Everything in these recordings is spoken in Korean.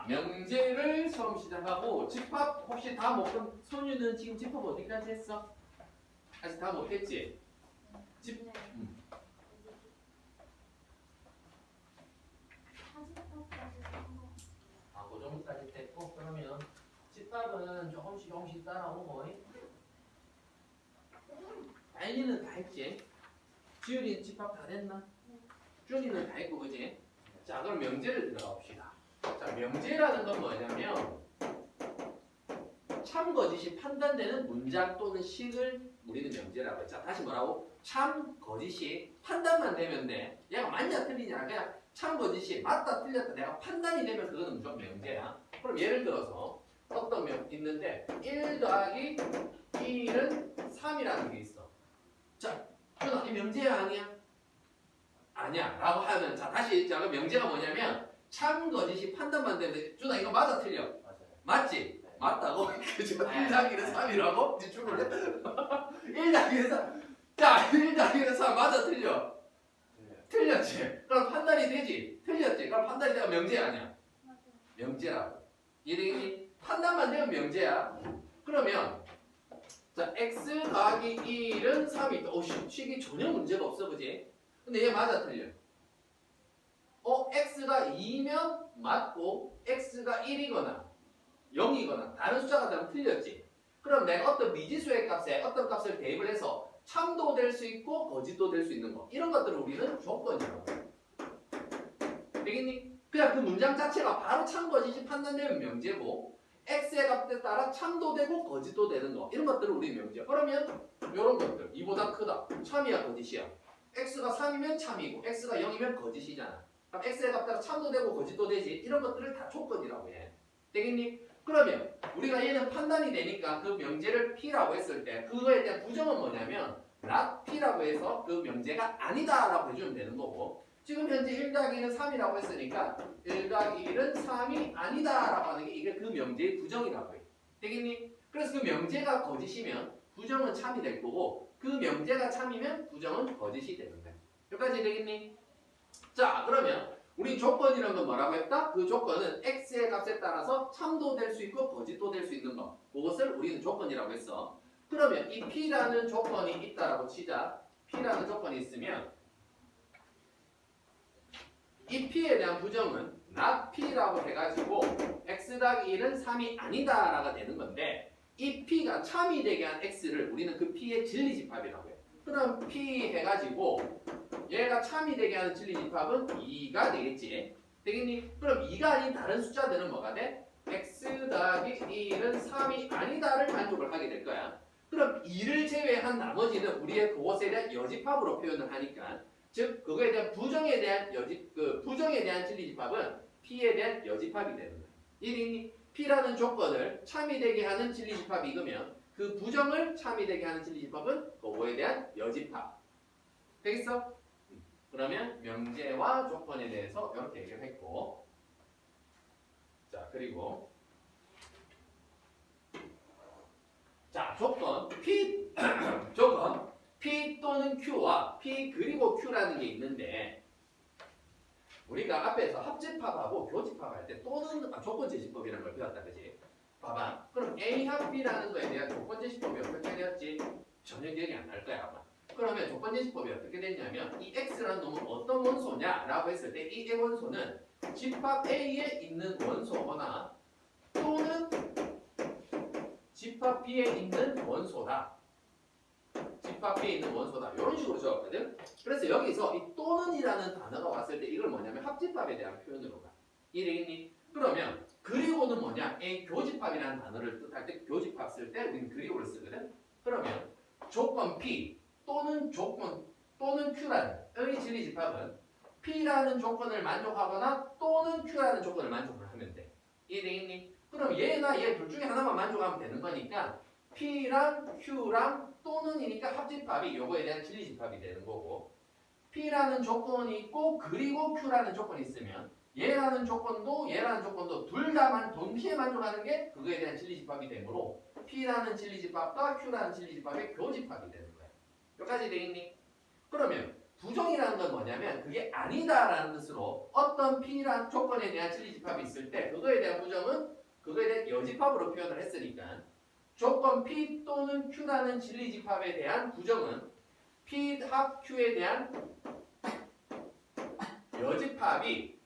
명제를 처음 시작하고 집합 혹시 다 못한 소유는 지금 집합 어디까지 했어? 아직 다 못했지? 집 그 정도까지 됐고 그러면 집합은 조금씩 따라오고 아이는 다 했지? 지율이는 집합 다 됐나? 준이는 다 했고 그지? 자 그럼 명제를 들어가 봅시다. 자 명제라는 건 뭐냐면 참 거짓이 판단되는 문장 또는 식을 우리는 명제라고 해. 자 다시 뭐라고? 참 거짓이 판단만 되면 돼. 얘가 맞냐 틀리냐 그냥 참 거짓이 맞다 틀렸다 내가 판단이 되면 그거는 무조건 명제야. 그럼 예를 들어서 어떤 명 있는데 1 더하기 1은 3이라는 게 있어. 자 준아 이 명제야 아니야? 아니야 라고 하면 자 다시 자 명제가 뭐냐면 참 거짓이 판단만 되면 준아 이거 맞아 틀려? 맞아요. 맞지? 맞다고? 그죠? 1 더하기는 3이라고? 이제 죽을래? 1 더하기는 3 자 1 더하기는 3 맞아 틀려? 틀렸지? 그럼 판단이 되지? 틀렸지? 그럼 판단이 되면 명제 아니야? 명제라고 이름이 판단만 되면 명제야. 그러면 자 x 더하기 1은 3이 있다. 식이 전혀 문제가 없어 그지? 근데 얘 맞아 틀려? x가 2면 맞고 x가 1이거나 0이거나 다른 숫자가 되면 틀렸지. 그럼 내가 어떤 미지수의 값에 어떤 값을 대입을 해서 참도 될 수 있고 거짓도 될 수 있는 거 이런 것들을 우리는 조건이라고 해. 되겠니? 그냥 그 문장 자체가 바로 참 거짓이 판단되면 명제고 x의 값에 따라 참도 되고 거짓도 되는 거 이런 것들을 우리 명제. 그러면 이런 것들 이보다 크다 참이야 거짓이야. x가 3이면 참이고 x가 0이면 거짓이잖아. 그럼 x의 값에 따라 참도 되고 거짓도 되지. 이런 것들을 다 조건이라고 해. 되겠니? 그러면 우리가 얘는 판단이 되니까 그 명제를 P라고 했을 때 그거에 대한 부정은 뭐냐면 not P라고 해서 그 명제가 아니다 라고 해주면 되는 거고 지금 현재 1 더하기 1은 3이라고 했으니까 1 더하기 1은 3이 아니다 라고 하는 게 이게 그 명제의 부정이라고 해. 되겠니? 그래서 그 명제가 거짓이면 부정은 참이 될 거고 그 명제가 참이면 부정은 거짓이 되는 거야. 여기까지 되겠니? 자 그러면 우리 조건이라는 건 뭐라고 했다? 그 조건은 x의 값에 따라서 참도 될 수 있고 거짓도 될 수 있는 것 그것을 우리는 조건이라고 했어. 그러면 이 p라는 조건이 있다라고 치자. p라는 조건이 있으면 이 p에 대한 부정은 not p라고 해가지고 x 더하기 1은 3이 아니다 라가 되는 건데 이 p가 참이 되게 한 x를 우리는 그 p의 진리집합이라고 해. 그럼 p 해가지고 얘가 참이 되게 하는 진리집합은 2가 되겠지. 되겠니? 그럼 2가 아닌 다른 숫자들은 뭐가 돼? x 더하기 1은 3이 아니다를 만족을 하게 될 거야. 그럼 2를 제외한 나머지는 우리의 그것에 대한 여집합으로 표현을 하니까 즉 그거에 대한 부정에 대한 부정에 대한 진리집합은 p에 대한 여집합이 되는 거야. 이해되니? p라는 조건을 참이 되게 하는 진리집합이 익으면 그 부정을 참이 되게 하는 진리집합은 그거에 대한 여집합. 되겠어? 그러면 명제와 조건에 대해서 이렇게 얘기를 했고 자 그리고 자 조건 P 조건 P 또는 Q와 P 그리고 Q라는 게 있는데 우리가 앞에서 합집합하고 교집합할 때 또는 조건제시법이라는 걸 배웠다 그지? 봐봐 그럼 A 합 B라는 거에 대한 조건제시법이 어떻게 되었지? 전혀 기억이 안 날 거야 아마. 그러면 조건제시법이 어떻게 됐냐면 이 x라는 놈은 어떤 원소냐라고 했을 때 이 원소는 집합 A에 있는 원소거나 또는 집합 B에 있는 원소다. 집합 B에 있는 원소다. 이런 식으로 적었거든. 그래서 여기서 이 또는이라는 단어가 왔을 때 이걸 뭐냐면 합집합에 대한 표현으로 가. 이해되겠니? 그러면 그리고는 뭐냐? A 교집합이라는 단어를 뜻할 때 교집합 쓸 때 우리는 그리고를 쓰거든. 그러면 조건 P 또는 조건 또는 Q라는 의 진리집합은 P라는 조건을 만족하거나 또는 Q라는 조건을 만족을 하면 돼. 이해되겠니? 그럼 얘나 얘 둘 중에 하나만 만족하면 되는 거니까 P랑 Q랑 또는이니까 합집합이 요거에 대한 진리집합이 되는 거고 P라는 조건이 있고 그리고 Q라는 조건이 있으면 얘라는 조건도 둘 다만 동시에 만족하는 게 그거에 대한 진리집합이 되므로 P라는 진리집합과 Q라는 진리집합의 교집합이 되는 거야. 여기까지 되겠니? 그러면 부정이라는 건 뭐냐면 그게 아니다라는 뜻으로 어떤 P라는 조건에 대한 진리집합이 있을 때 그거에 대한 부정은 그거에 대한 여집합으로 표현을 했으니까 조건 P 또는 Q라는 진리집합에 대한 부정은 P 합 Q에 대한 여집합이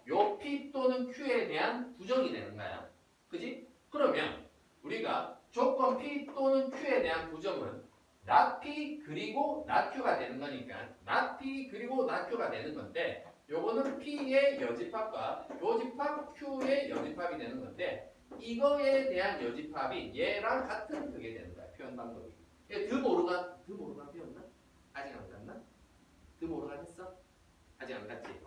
요 P 또는 Q에 대한 부정이 되는 거야. 그지? 그러면 우리가 조건 P 또는 Q에 대한 부정은 not P 그리고 not Q가 되는 거니까 not P 그리고 not Q가 되는 건데 요거는 P의 여집합과 요집합 Q의 여집합이 되는 건데 이거에 대한 여집합이 얘랑 같은 그게 되는 거야. 표현 방법이. 드모르간 배웠나? 아직 안 갔나? 드모르간 했어? 아직 안 갔지?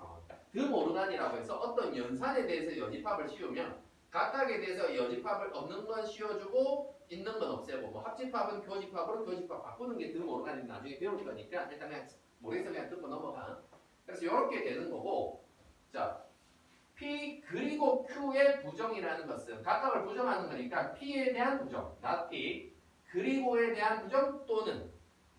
드모르간이라고 해서 어떤 연산에 대해서 여집합을 씌우면 각각에 대해서 여집합을 없는 건 씌워주고 있는 건 없애고 뭐 합집합은 교집합으로 교집합 바꾸는 게 드모르간이 나중에 배울 거니까 일단 그냥 모르겠어 그냥 듣고 넘어가. 그래서 이렇게 되는 거고 자 P 그리고 Q의 부정이라는 것은 각각을 부정하는 거니까 P에 대한 부정 not P 그리고에 대한 부정 또는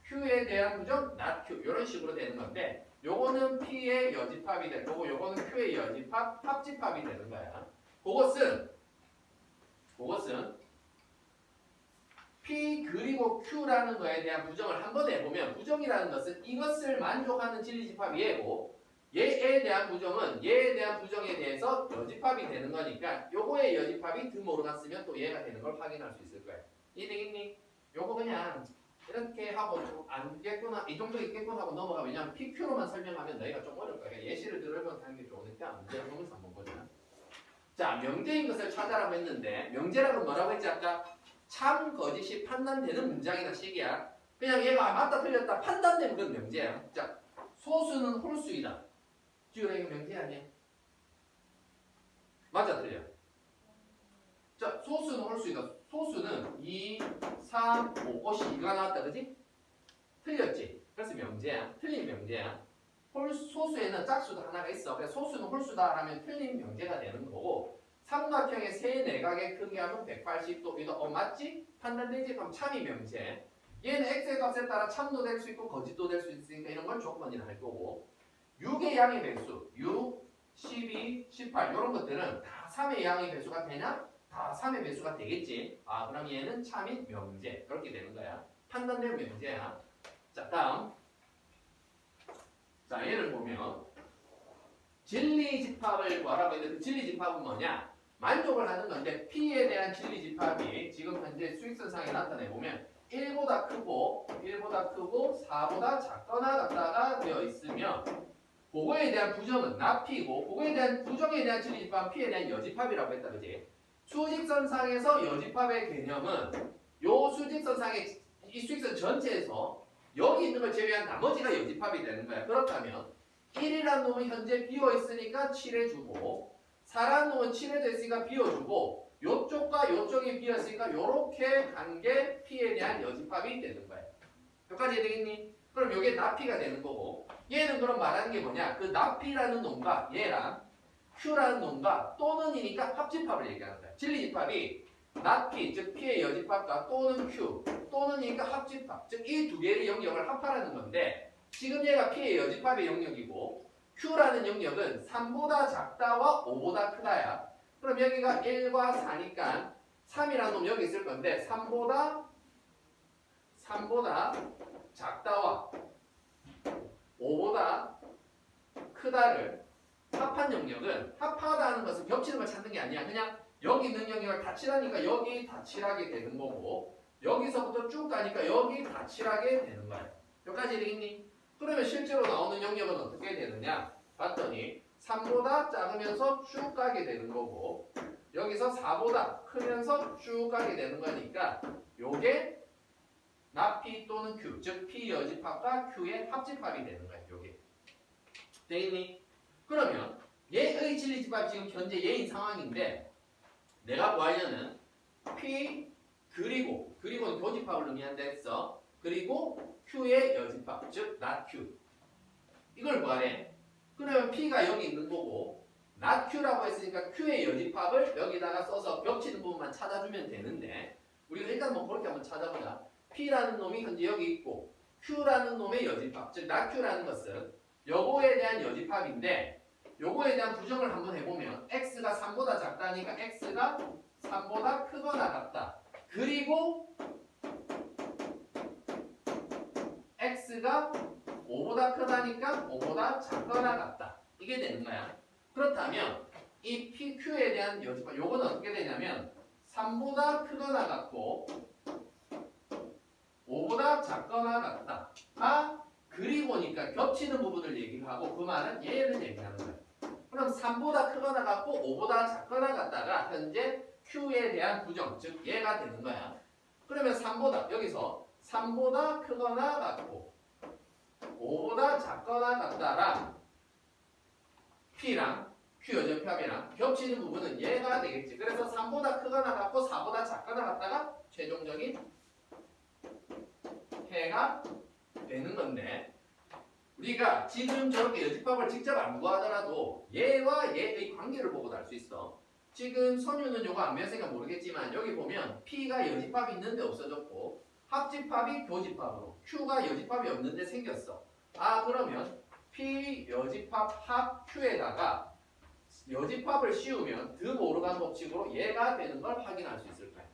Q에 대한 부정 not Q 이런 식으로 되는 건데 요거는 P의 여집합이 될 거고 요거는 Q의 여집합 합집합이 되는 거야. 그것은 P 그리고 Q라는 거에 대한 부정을 한번 해보면 부정이라는 것은 이것을 만족하는 진리집합이 얘고 얘에 대한 부정은 얘에 대한 부정에 대해서 여집합이 되는 거니까 요거의 여집합이 드모르간 쓰면 또 얘가 되는 걸 확인할 수 있을 거야. 이해되겠니? 요거 그냥 이렇게 하고 좀 안겠구나 이 정도 있겠구나 하고 넘어가. 왜냐면 PQ로만 설명하면 너희가 좀 어려울 거야. 예시를 들으면서 하는 게 좋으니까 문제를 보면서 한번 보자. 자, 명제인 것을 찾아라고 했는데 명제라고 뭐라고 했지 아까? 참 거짓이 판단되는 문장이나 식이야. 그냥 얘가 맞다 틀렸다 판단되면 그건 명제야. 자, 소수는 홀수이다. 지금 이거 명제 아니야? 맞아 틀려? 자, 소수는 홀수이다. 소수는 2, 3, 5, 5이 이가 나왔다 그지? 틀렸지? 그래서 명제야. 틀린 명제야. 소수에는 짝수도 하나가 있어. 그래서 소수는 홀수다 하면 틀린 명제가 되는 거고 삼각형의 세 내각의 크기하면 180도 이거 맞지? 판단되지? 그럼 참이 명제. 얘는 x의 값에 따라 참도 될 수 있고 거짓도 될 수 있으니까 이런 걸 조건이라 할 거고 6의 양의 배수 6, 12, 18 이런 것들은 다 3의 양의 배수가 되냐? 다 3의 배수가 되겠지. 아 그럼 얘는 참인 명제 그렇게 되는 거야. 판단된 명제야. 자 다음 자 얘를 보면 진리집합을 구하라고 했는데 그 진리집합은 뭐냐? 만족을 하는 건데 P에 대한 진리집합이 지금 현재 수익선상에 나타내보면 1보다 크고 4보다 작거나 같다가 되어 있으면 그거에 대한 부정은 not P고 그거에 대한 부정에 대한 진리집합은 P에 대한 여집합이라고 했다 그지? 수직선상에서 여집합의 개념은 요 수직선상의 이 수직선 전체에서 여기 있는 걸 제외한 나머지가 여집합이 되는 거야. 그렇다면 1이라는 놈은 현재 비어있으니까 7해주고 4라는 놈은 7해져 있으니까 비워주고 요쪽과 요쪽이 비어있으니까 요렇게 간 게 P에 대한 여집합이 되는 거야. 여기까지 되겠니? 그럼 요게 나P가 되는 거고 얘는 그럼 말하는 게 뭐냐? 그 나P라는 놈과 얘랑 Q라는 놈과 또는이니까 합집합을 얘기하는 거야. 진리집합이 나P 즉 P의 여집합과 또는 Q 또는이니까 합집합 즉 이 두 개의 영역을 합하라는 건데 지금 얘가 P의 여집합의 영역이고 Q라는 영역은 3보다 작다와 5보다 크다야. 그럼 여기가 1과 4니까 3이라는 놈 여기 있을 건데 3보다 작다와 5보다 크다를 합한 영역은 합하다는 것은 겹치는 걸 찾는 게 아니야. 그냥 여기 있는 영역을 다 칠하니까 여기 다 칠하게 되는 거고 여기서부터 쭉 가니까 여기 다 칠하게 되는 거야. 여기까지 되겠니? 그러면 실제로 나오는 영역은 어떻게 되느냐? 봤더니 3보다 작으면서 쭉 가게 되는 거고 여기서 4보다 크면서 쭉 가게 되는 거니까 요게 not P 또는 Q 즉 P 여집합과 Q의 합집합이 되는 거야. 요게 되겠니? 그러면 얘의 진리집합이 지금 현재 얘인 상황인데 내가 구하려는 P 그리고는 교집합을 의미한다 했어. 그리고 Q의 여집합 즉 not Q 이걸 구하래. 그러면 P가 여기 있는 거고 not Q라고 했으니까 Q의 여집합을 여기다가 써서 겹치는 부분만 찾아주면 되는데 우리가 일단 뭐 그렇게 한번 찾아보자. P라는 놈이 현재 여기 있고 Q라는 놈의 여집합, 즉 나Q라는 것은 요거에 대한 여집합인데 요거에 대한 부정을 한번 해보면 x가 3보다 작다니까 x가 3보다 크거나 같다. 그리고 x가 5보다 크다니까 5보다 작거나 같다. 이게 되는 거야. 그렇다면 이 PQ에 대한 여집합, 요거는 어떻게 되냐면 3보다 크거나 같고 5보다 작거나 같다. 그리고니까 겹치는 부분을 얘기하고 그 말은 얘를 얘기하는 거야. 그럼 3보다 크거나 같고 5보다 작거나 같다가 현재 Q에 대한 부정, 즉 얘가 되는 거야. 그러면 3보다, 여기서 3보다 크거나 같고 5보다 작거나 같다라 P랑 Q 여접합이랑 겹치는 부분은 얘가 되겠지. 그래서 3보다 크거나 같고 4보다 작거나 같다가 최종적인 해가 되는 건데 우리가 지금 저렇게 여집합을 직접 안 구하더라도 얘와 얘의 관계를 보고도 알 수 있어. 지금 선유는 요거 안 배웠으니까 모르겠지만 여기 보면 P가 여집합이 있는데 없어졌고 합집합이 교집합으로 Q가 여집합이 없는데 생겼어. 그러면 P 여집합 합 Q에다가 여집합을 씌우면 드모르간 법칙으로 얘가 되는 걸 확인할 수 있을 거야.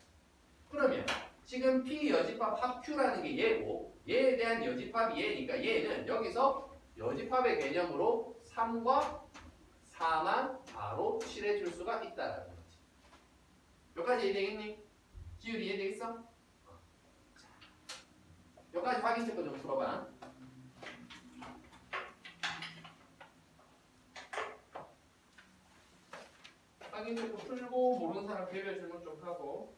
그러면 지금 P 여집합 합 Q라는 게 얘고 얘에 대한 여집합이 얘니까 얘는 여기서 여집합의 개념으로 3과 4만 바로 칠해줄 수가 있다라는 거지. 여기까지 이해되겠니? 지율이 이해되겠어? 자, 여기까지 확인 체크 좀 풀어봐. 확인 체크 풀고 모르는 사람 개별 질문 좀 하고.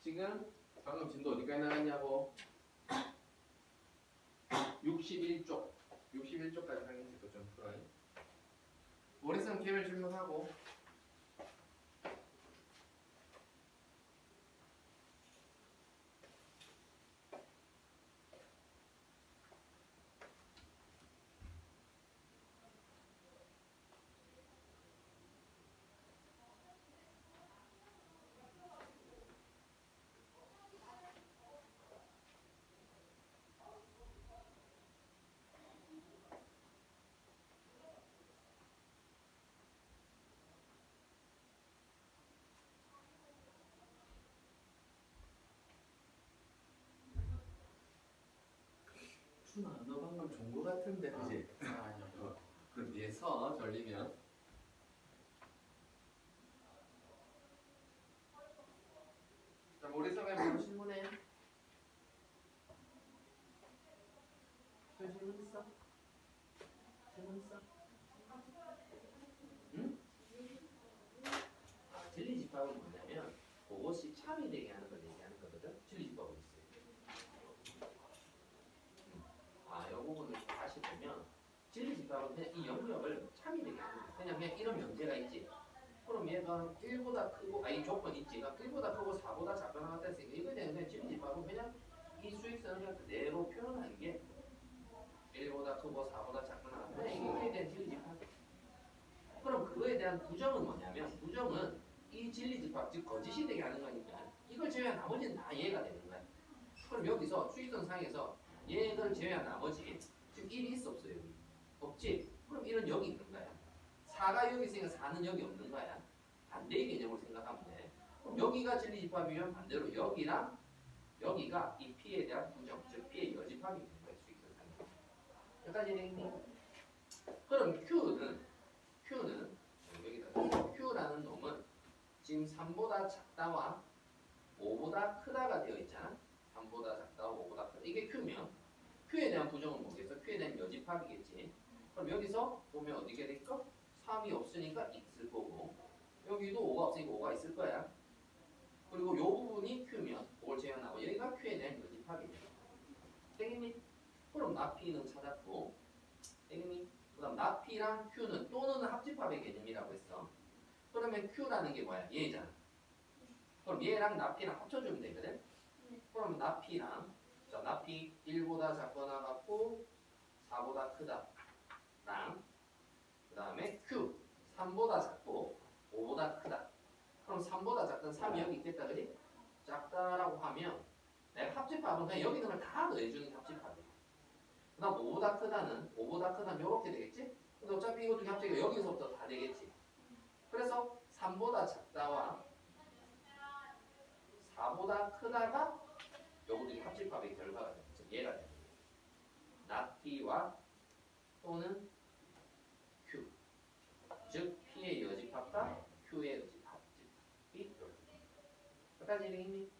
지금 방금 진도 어디까지 나갔냐고? 61쪽까지 확인 체크 좀 풀어요. 머릿속 개별 질문하고. 준아, 너 방금 좋은 거 같은데, 그지? 아니요. 그럼 뒤에 서, 절리면. 자, 머릿속에 바로 질문해. 질문 있어? 질문 있어? 응? 진리집합은 뭐냐면, 그것이 참이 되게 하는 걸 얘기하는 거거든? 진리집합은 있어요. 이 부분을 다시 보면 진리집합은 그냥 이 영역을 참이 되게 하는 거야. 그냥 이런 명제가 있지. 그럼 얘가 1보다 크고 이 조건 있지. 1보다 크고 4보다 작거나 같다 했으니까 이거에 대한 그냥 진리집합은 그냥 이 수익선을 그냥 그대로 표현하는 게 1보다 크고 4보다 작거나 같다. 이거에 대한 진리집합. 그럼 그거에 대한 부정은 뭐냐면 부정은 이 진리집합 즉 거짓이 되게 하는 거니까 이걸 제외한 나머지는 다 이해가 되는 거야. 그럼 여기서 수익선 상에서 얘를 제외한 나머지 지금 1이 있어 없어요? 여기? 없지? 그럼 1은 여기 있는 거야. 4가 여기 있으니까 4는 여기 없는 거야. 반대의 개념으로 생각하면 돼. 그럼 여기가 진리집합이면 반대로 여기랑 여기가 이 P에 대한 부정, 즉 P의 여집합이 있는 거야. 수익선 상에. 여기까지 되겠니? 그럼 Q는 여기다 Q라는 놈은 지금 3보다 작다와 5보다 크다가 되어 있잖아. 3보다 작다, 5보다 크다. 이게 Q면 Q에 대한 부정은 뭐겠어? Q에 대한 여집합이겠지. 그럼 여기서 보면 어떻게 될까? 3이 없으니까 있을 거고 여기도 5가 없으니까 5가 있을 거야. 그리고 요 부분이 Q면 그걸 제외하고 여기가 Q에 대한 여집합이네. 되겠니? 그럼 나P는 찾았고 되겠니? 그 다음 나P랑 Q는 또는 합집합의 개념이라고 했어. 그러면 Q라는 게 뭐야? 얘잖아. 그럼 얘랑 나P랑 합쳐주면 되거든? 그럼 나P랑 자 나P 1보다 작거나 같고 4보다 크다 랑 그 다음에 Q 3보다 작고 5보다 크다. 그럼 3보다 작든 3이 여기 있겠다 그지? 작다라고 하면 내가 합집합은 그냥 여기 있는 걸 다 더해주는 게 합집합이야. 그 다음 5보다 크다는 이렇게 되겠지? 근데 어차피 이것도 합치가 여기서부터 다 되겠지. 그래서 3보다 작다와 4보다 크다가 요것들이 합집합의 결과가 돼. 즉 얘가 돼. 나P와 또는 Q. 즉 P의 여집합과 Q의 여집합이 이렇게. 여기까지 이해했니?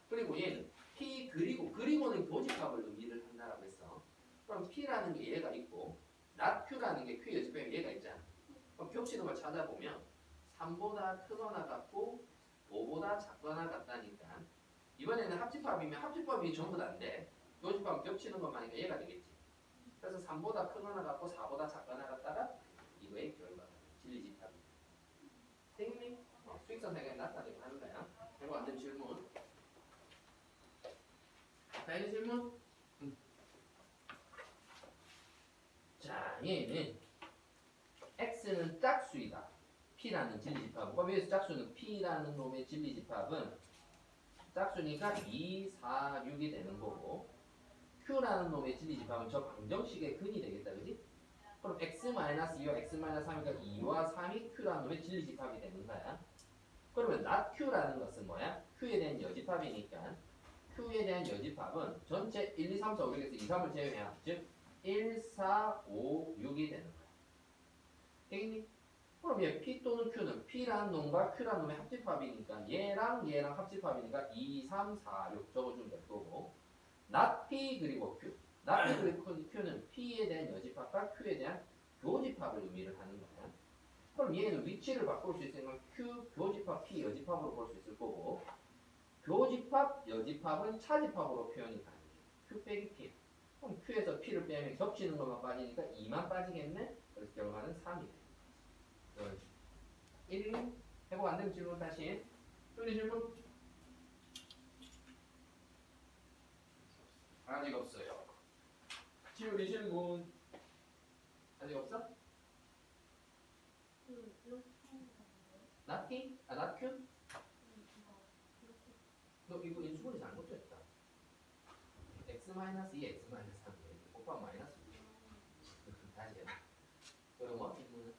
그리고 얘는 P 그리고는 교집합을 의미를 한다라고 했어. 그럼 P라는 게 얘가 있고 Q라는 게 Q 여집합이 얘가 있잖아. 그럼 겹치는 걸 찾아보면 3보다 크거나 같고 5보다 작거나 같다니까 이번에는 합집합이면 합집합이 전부 다 안 돼. 교집합 겹치는 것만 하니까 얘가 되겠지. 그래서 3보다 크거나 같고 4보다 작거나 같다가 이거의 결과가 진리집합이 되겠니? 수익성 생각이 나타내고 하는 거야. 이거 안 되면 질문. 다른 질문? 자, 얘는 x는 짝수이다. p라는 진리집합. 그럼 여기서 짝수는 p라는 놈의 진리집합은 짝수니까 2, 4, 6이 되는 거고 q라는 놈의 진리집합은 저 방정식의 근이 되겠다, 그지? 그럼 x-2와 x-3이니까 2와 3이 q라는 놈의 진리집합이 되는 거야. 그러면 not q라는 것은 뭐야? q에 대한 여집합이니까 q에 대한 여집합은 전체 1, 2, 3, 4, 5, 6에서 2, 3을 제외해야 즉 1, 4, 5, 6이 되는 거야. 되겠니? 그럼 얘 P 또는 Q는 P라는 놈과 Q라는 놈의 합집합이니까 얘랑 합집합이니까 2, 3, 4, 6 적어주면 될 거고 not P 그리고 Q not P 그리고 Q는 P에 대한 여집합과 Q에 대한 교집합을 의미를 하는 거야. 그럼 얘는 위치를 바꿀 수 있으면 Q 교집합 P 여집합으로 볼 수 있을 거고 교집합 여집합은 차집합으로 표현이 가능해. Q 빼기 P. 그럼 Q에서 P를 빼면 겹치는 것만 빠지니까 2만 빠지겠네. 그래서 결과는 3이 돼. 1, 2 해보고 안 되면 질문 다시. 뚜리 질문? 아직 없어요. 지우리 질문. 아직 없어? 나티? 아 나큐? 너 이거 인수분해 잘못됐다. x-2, x-3 곱하면 마이너스 2. 다시 해봐. 그럼 뭐? 질문은?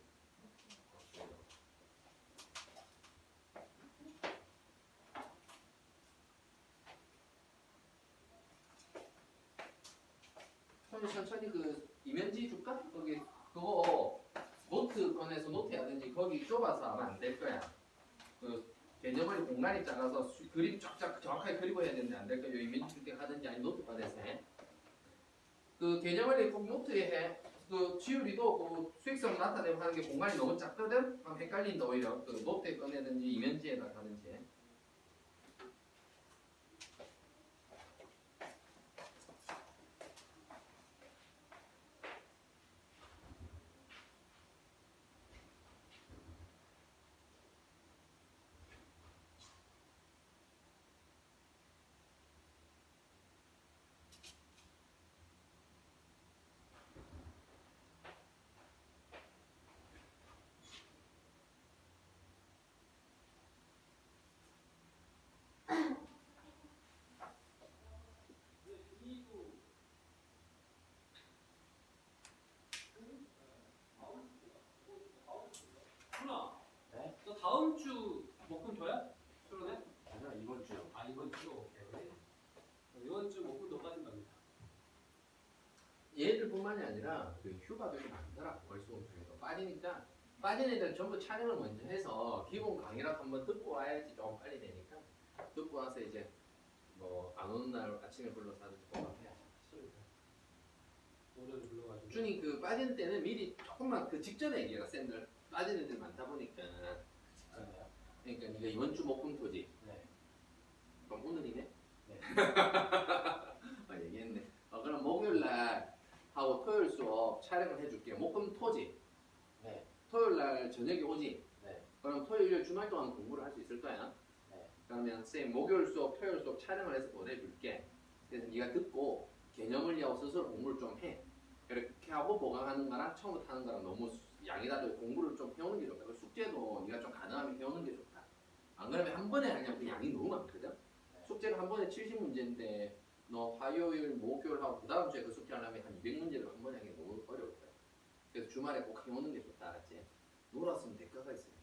천천히 그 이면지 줄까? 거기 그거 노트 꺼내서 노트 해야 되는지 거기 좁아서 아마 안 될 거야. 그 개념을 공간이 작아서 그림 쫙쫙 정확하게 그리고 해야 되는데 안 될 거야. 이면지 줄게 하든지 아니 노트 꺼내서 해. 그 개념을 꼭 노트에 해. 그 지율이도 그 수익성 나타내고 하는 게 공간이 너무 작거든? 그럼 헷갈린다 오히려. 그 노트에 꺼내든지 이면지에다 하든지 해. 네? 너 다음 주 목금토야? 수련회? 아니야 이번 주. 아 이번 주 오케이. 이번 주 목금토 빠진답니다. 얘들뿐만이 아니라 그 휴가들이 많더라. 월수금 중에서 빠지니까 빠진 애들 전부 촬영을 먼저 해서 기본 강의라도 한번 듣고 와야지 조금 빨리 되니까 듣고 와서 이제 뭐 안 오는 날 아침에 불러서 하든지 꼭 해야죠. 오전에 불러가지고. 준이 그 빠지는 때는 미리 조금만 그 직전에 얘기해라. 쌤들 빠지는 애들 많다 보니까. 직전에요? 그러니까 네가 이번 주 목금토지. 네. 그럼 오늘이네? 네. 얘기했네. 그럼 목요일 날 하고 토요일 수업 촬영을 해줄게. 목금토지. 네. 토요일 날 저녁에 오지. 네. 그럼 토요일 주말 동안 공부를 할 수 있을 거야. 네. 그러면 쌤 목요일 수업, 토요일 수업 촬영을 해서 보내줄게. 그래서 네가 듣고 개념을리하고 스스로 공부를 좀 해. 이렇게 하고 보강하는 거랑 처음부터 하는 거랑 너무 양이 다르고 공부를 좀 해오는 게 좋다. 그리고 숙제도 네가 좀 가능하면 해오는 게 좋다. 안 그러면 한 번에 하려면 그 양이 너무 많거든. 숙제가 한 번에 70문제인데 너 화요일, 목요일 하고 그 다음 주에 그 숙제 하려면 한 200문제를 한 번에 하기 너무 어려울 거야. 그래서 주말에 꼭 해오는 게 좋다. 알았지? 놀았으면 대가가 있어야지.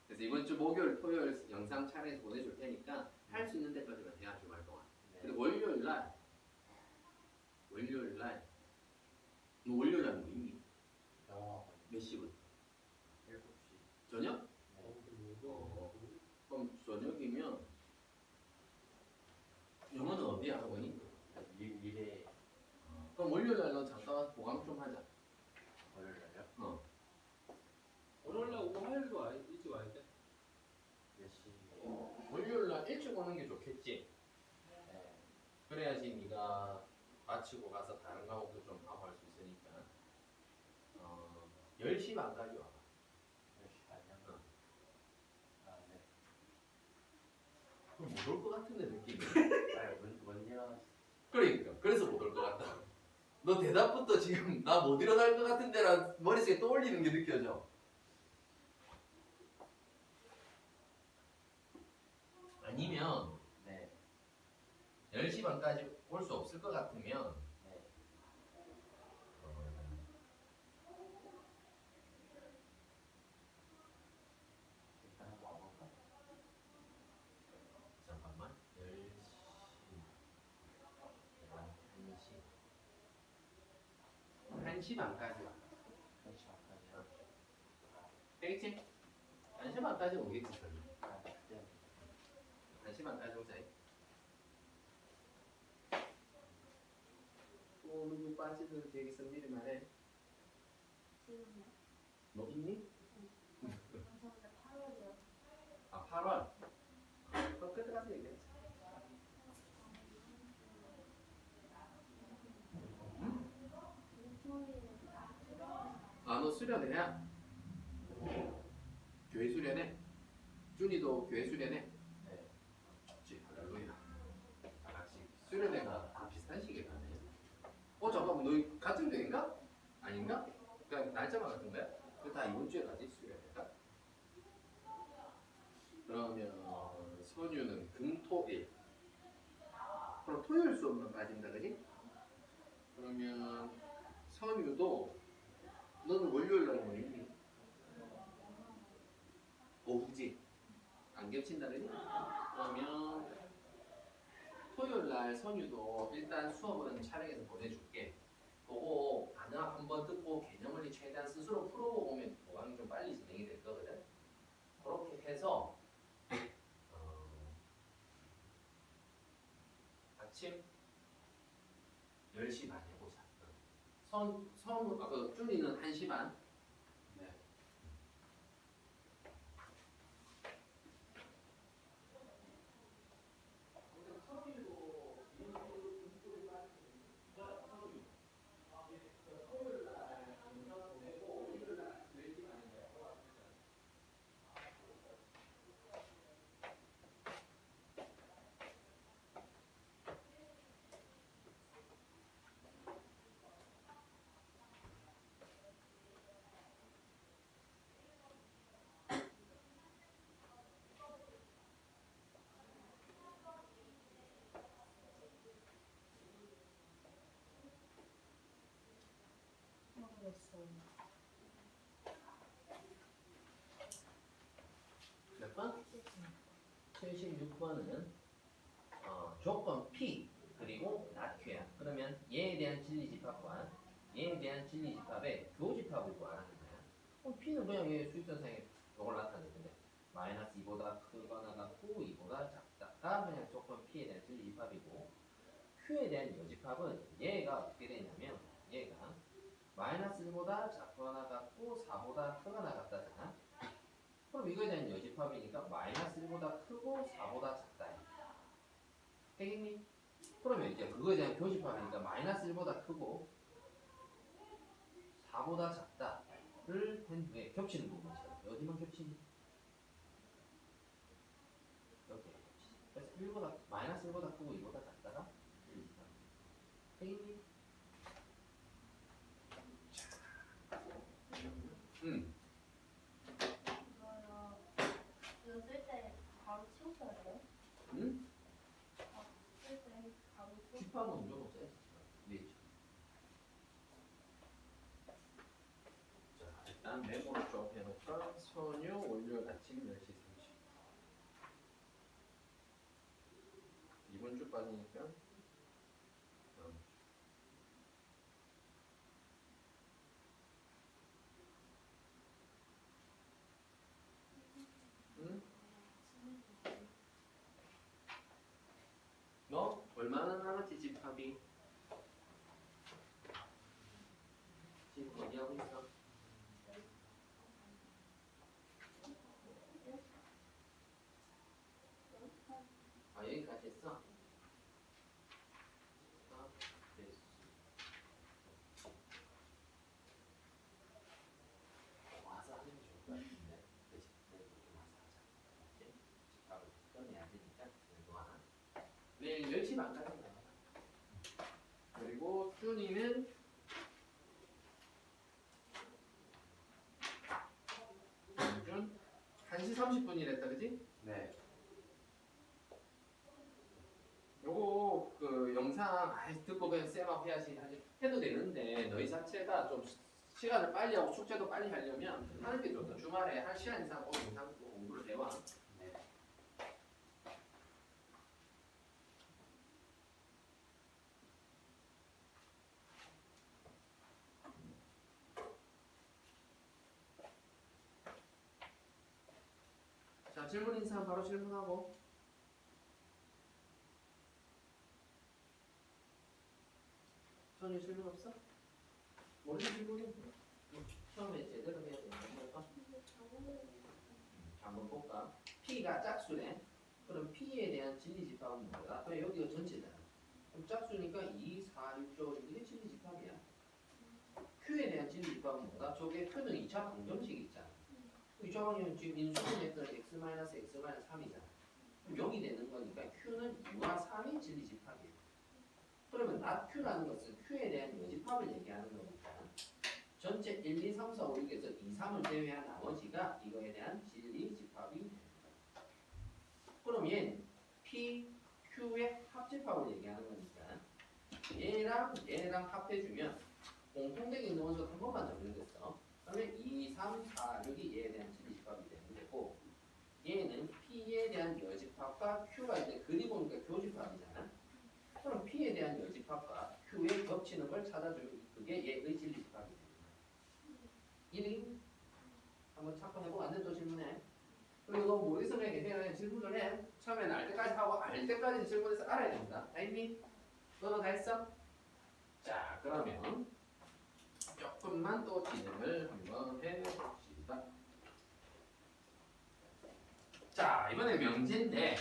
그래서 이번 주 목요일, 토요일 영상 촬영해서 보내줄 테니까 할 수 있는 데까지만 해야 주말 동안. 근데 월요일 날 너 월요일 날 뭐 있니? 영어학원 몇 시부터? 7시. 저녁? 네. 그럼 저녁이면 영어는 어디야 학원이? 미래 그럼 월요일 날 너 잠깐 보강 좀 하자. 월요일날요? 월요일날 오고 화요일도 일찍 와야 돼? 몇 시? 월요일 날 일찍 오는 게 좋겠지. 네. 그래야지 네가 마치고 가서 다른 과목도 좀 하고 할 수 있으니까. 10시 반까지 와봐. 10시 반이요? 아, 네. 그럼 못 올 것 같은데 느낌이. 아니, 뭔 그러니까 그래서 못 올 것 같다. 너 대답부터 지금 나 못 일어날 것 같은데라 머릿속에 떠올리는 게 느껴져. 아니면 네. 10시 반까지 올 수 없을 것 같으면 네. 일단 한번 와볼까요? 잠깐만 10시 1시 반까지 와. 1시 반까지요? 되겠지? 1시 반까지 오겠지 설마. 아, 네. 1시 반까지 오자. 또 누구 빠지든 되게 성질이 말해. 지금요? 너 있니? 저는 8월이요. 아 8월? 그럼 그때 가서 얘기해. 아 너 수련회야? 교회 수련회? 준이도 교회 수련회? 네. 좋지 할렐루야. 다 같이 수련회가 다 비슷한 시기에 가네. 잠깐만 너 같은 교회인가? 아닌가? 그냥 날짜만 같은 거야? 다 이번 주에 가지 수련회가? 그러면 선유는 금토일. 그럼 토요일 수업만 빠진다 그지? 그러면 선유도 너는 월요일 날 뭐 있니? 오후지? 안 겹친다 그지? 그러면 토요일 날 선유도 일단 수업은 촬영해서 보내줄게. 그거 단어 한번 듣고 개념을 최대한 스스로 풀어보고 오면 보강이 좀 빨리 진행이 될 거거든. 그렇게 해서 아침 10시 반에 오자. 그 준이는 1시 반. 네. 모르겠어요. 몇 번? 76번은 조건 P 그리고 not 야. 그러면 얘에 대한 진리집합과 얘에 대한 진리집합의 교집합을 구하라는 거야. P는 그냥 얘 수익선상에 이걸 나타내는데 마이너스 2보다 크거나 같고 2보다 작다가 그냥 조건 P에 대한 진리집합이고 Q에 대한 여집합은 얘가 어떻게 되냐면 마이너스 1보다 작거나 같고 4보다 크거나 같다잖아. 그럼 이거에 대한 여집합이니까 마이너스 1보다 크고 4보다 작다. 되겠니? 그러면 이제 그거에 대한 교집합이니까 마이너스 1보다 크고 4보다 작다를 한 후에 겹치는 부분이죠. 어디만 겹치니? 여기에 겹치지. 그래서 1보다 마이너스 1보다 크고 2보다 작다가 1이다. 되겠니? 이거요. 이거 쓸 때 바로 치웠어야 돼요? 응? 쓸 때 바로 치웠어요. 집합은 무조건 써야지. 위에 있죠. 자, 일단 메모를 좀 해놓을까? 선유 원료 아침 10시 30분. 이번 주 빠지니까 다음 주. 응? 너 얼마나 남았지 집합이? 지금 어디 하고 있어? 아 여기까지 했어? 아, 됐어. 와서 하는 게 좋을 것 같은데, 그치? 내일 좀 와서 하자. 알았지? 집합을 끝내야 되니까 그동안 내일 10시 반까지 나가자. 그리고 준이는 준 1시 30분이랬다, 그지? 네. 요거 그 영상 듣고 그냥 쌤하고 해야지 해도 되는데 너희 자체가 좀 시간을 빨리 하고 숙제도 빨리 하려면 하는 게 좋다. 주말에 1시간 이상 꼭 영상 듣고 공부를 해와. 네. 자, 질문 있는 사람 바로 질문하고. 선이 질문 없어? 모르는 질문은 처음에 제대로 해야 되는 거니까 한번 볼까? P가 짝수네. 그럼 P에 대한 진리집합은 뭐야? 그래 여기가 전체잖아. 그럼 짝수니까 2, 4, 6, 5 이게 진리집합이야. Q에 대한 진리집합은 뭐다? 저게 Q는 2차 방정식이 있잖아. 2차 방정식 지금 인수분해했던 x-3이잖아. 그럼 0이 되는 거니까 Q는 2와 3이 진리집합이야. 그러면 not Q라는 것은 Q에 대한 여집합을 얘기하는 거니까 전체 1, 2, 3, 4, 5, 6에서 2, 3을 제외한 나머지가 이거에 대한 진리집합이 됩니다. 그럼 얘는 P, Q의 합집합을 얘기하는 거니까 얘랑 합해주면 공통되게 있는 원소가 한 번만 정리됐어. 그러면 2, 3, 4, 6이 얘에 대한 진리집합이 되는 거고 얘는 P에 대한 여집합과 Q가 이제 그리 보니까 교집합이잖아. 그럼 P에 대한 여집합과 Q에 겹치는 걸 찾아주면 그게 얘의 진리집합이 되는 거야. 1인 한번 착각해보고 안 돼 또 질문해. 그리고 너 모르겠으면 그냥 질문을 해. 처음에는 알 때까지 하고 알 때까지 질문해서 알아야 된다. 다 했니? 너도 다 했어? 자 그러면 조금만 또 진행을 한번 해봅시다. 자 이번에 명제인데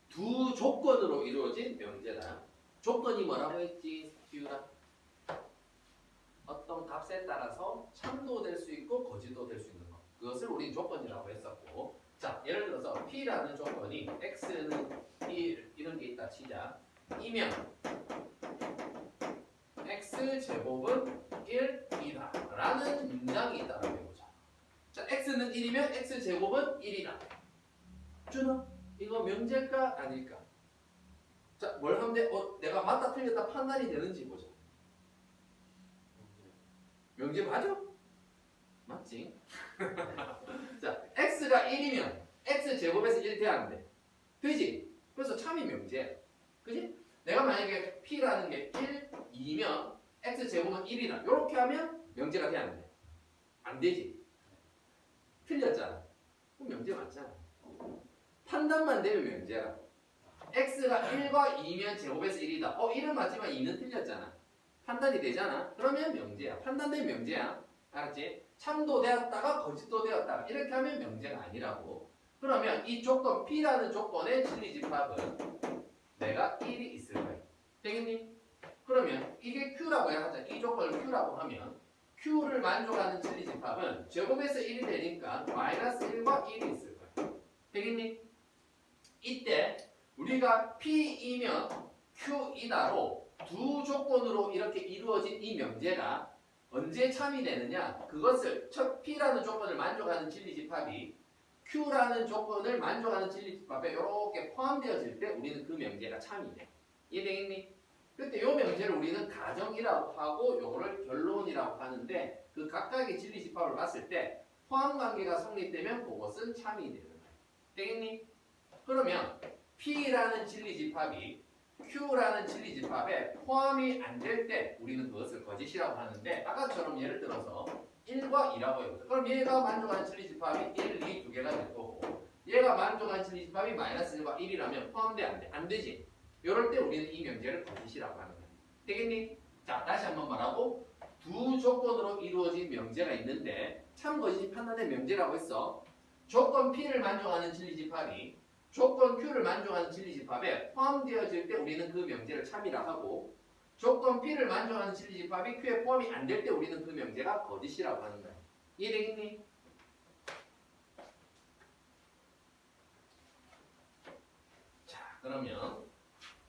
두 조건으로 이루어진 명제다. 조건이 뭐라고 했지? 기우라. 어떤 값에 따라서 참도 될 수 있고 거짓도 될 수 있는 것. 그것을 우리 조건이라고 했었고. 자 예를 들어서 P라는 조건이 X는 이런 게 있다 치자. 이면 X제곱은 1이다 라는 문장이 있다고 해보자. 자 X는 1이면 X제곱은 1이다. 준아 이거 명제일까 아닐까? 자 뭘 하면 돼? 내가 맞다 틀렸다 판단이 되는지 보자. 명제 맞아? 맞지? 자 X가 1이면 X제곱에서 1 돼야 안 돼. 되지? 그래서 참이 명제야. 그지? 내가 만약에 P라는 게 1, 2면 X제곱은 1이다. 이렇게 하면 명제가 돼야 안 돼. 안 되지? 틀렸잖아. 그럼 명제 맞잖아. 판단만 되면 명제야. X가 1과 2면 제곱에서 1이다. 1은 맞지만 2는 틀렸잖아. 판단이 되잖아. 그러면 명제야. 판단된 명제야. 알았지? 참도 되었다가 거짓도 되었다가 이렇게 하면 명제가 아니라고. 그러면 이 조건 P라는 조건의 진리집합은 내가 1이 있을 거야. 되겠니? 그러면 이게 Q라고 하자. 이 조건을 Q라고 하면 Q를 만족하는 진리집합은 제곱에서 1이 되니까 마이너스 1과 1이 있을 거야. 되겠니? 이때 우리가 P이면 Q이다로 두 조건으로 이렇게 이루어진 이 명제가 언제 참이 되느냐? 그것을 첫 P라는 조건을 만족하는 진리집합이 Q라는 조건을 만족하는 진리집합에 이렇게 포함되어질 때 우리는 그 명제가 참이 돼. 이해되겠니? 그때 이 명제를 우리는 가정이라고 하고 요거를 결론이라고 하는데 그 각각의 진리집합을 봤을 때 포함관계가 성립되면 그것은 참이 되는 거야. 되겠니? 그러면 P라는 진리집합이 Q라는 진리집합에 포함이 안 될 때 우리는 그것을 거짓이라고 하는데 아까처럼 예를 들어서 1과 2라고 해보자. 그럼 얘가 만족하는 진리집합이 1, 2 두 개가 될 거고 얘가 만족하는 진리집합이 마이너스 1과 1이라면 포함돼 안 돼? 안 되지. 이럴 때 우리는 이 명제를 거짓이라고 하는 거야. 되겠니? 자, 다시 한번 말하고 두 조건으로 이루어진 명제가 있는데 참 거짓이 판단된 명제라고 했어. 조건 P를 만족하는 진리집합이 조건 Q를 만족하는 진리집합에 포함되어질 때 우리는 그 명제를 참이라 하고 조건 P를 만족하는 진리집합이 Q에 포함이 안 될 때 우리는 그 명제가 거짓이라고 하는 거야. 이해되겠니? 자, 그러면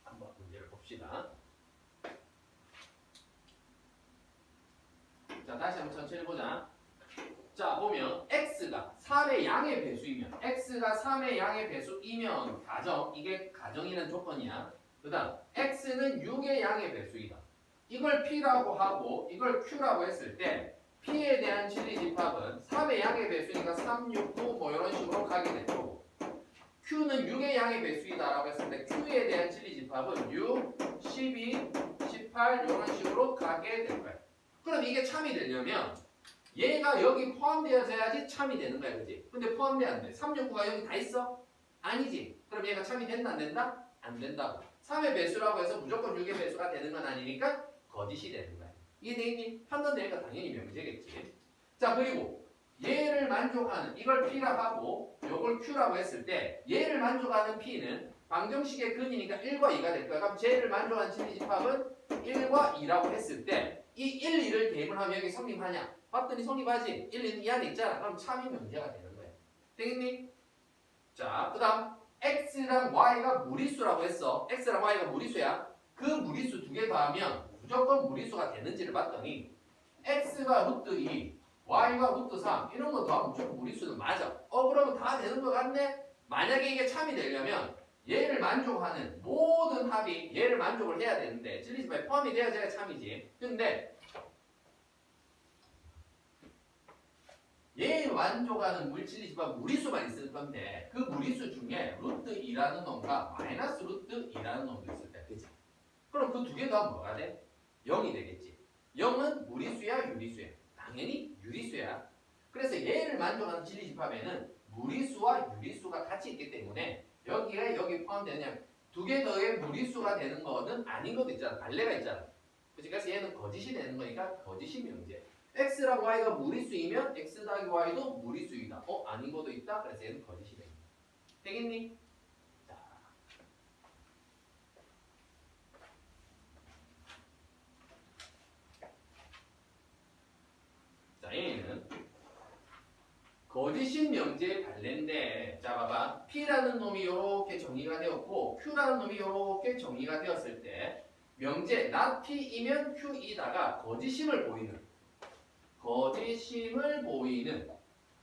한번 문제를 봅시다. 자, 다시 한번 천천히 보자. 자, 보면 x가 3의 양의 배수이면 x가 3의 양의 배수이면 가정, 이게 가정이라는 조건이야. 그 다음 x는 6의 양의 배수이다. 이걸 p라고 하고 이걸 q라고 했을 때 p에 대한 진리집합은 3의 양의 배수니까 3, 6, 9 뭐 이런 식으로 가게 될 거고 q는 6의 양의 배수이다 라고 했을 때 q에 대한 진리집합은 6, 12, 18 이런 식으로 가게 될 거야. 그럼 이게 참이 되려면 얘가 여기 포함되어져야지 참이 되는 거야, 그지? 근데 포함돼 안 돼. 3, 6, 9가 여기 다 있어? 아니지. 그럼 얘가 참이 된다, 안 된다? 안 된다고. 3의 배수라고 해서 무조건 6의 배수가 되는 건 아니니까 거짓이 되는 거야. 이해되니? 판단되니까 당연히 명제겠지. 자, 그리고 얘를 만족하는 이걸 P라고 하고 요걸 Q라고 했을 때 얘를 만족하는 P는 방정식의 근이니까 1과 2가 될 거야. 그럼 쟤를 만족하는 진리집합은 1과 2라고 했을 때 이 1, 2를 대입을 하면 여기 성립하냐? 봤더니 성립하지. 1, 2는 이 안에 있잖아. 그럼 참이 명제가 되는 거야. 되겠니? 자, 그 다음 x랑 y가 무리수라고 했어. x랑 y가 무리수야. 그 무리수 두 개 더하면 무조건 무리수가 되는지를 봤더니 x가 루트 2, y가 루트 3 이런 거 더하면 무조건 무리수는 맞아. 그러면 다 되는 것 같네? 만약에 이게 참이 되려면 얘를 만족하는 모든 합이 얘를 만족을 해야 되는데 진리집합에 포함이 되어야 참이지. 근데 얘 만족하는 물진리집합 무리수만 있을 건데 그 무리수 중에 루트 2라는 놈과 마이너스 루트 2라는 놈도 있을 때 그치? 그럼 그 두 개 더하면 뭐가 돼? 0이 되겠지. 0은 무리수야 유리수야? 당연히 유리수야. 그래서 얘를 만족하는 진리집합에는 무리수와 유리수가 같이 있기 때문에 여기에 여기 포함되느냐 두 개 더의 무리수가 되는 거는 아닌 것도 있잖아. 발레가 있잖아. 그치? 그래서 얘는 거짓이 되는 거니까 거짓이 명제. x랑 y가 무리수이면 x 더하기 y도 무리수이다. 아닌 것도 있다. 그래서 얘는 거짓이 됩니다. 되겠니? 자, 얘는 거짓인 명제의 발레인데 자 봐봐. P라는 놈이 이렇게 정의가 되었고 Q라는 놈이 이렇게 정의가 되었을 때 명제 not P이면 Q이다가 거짓임을 보이는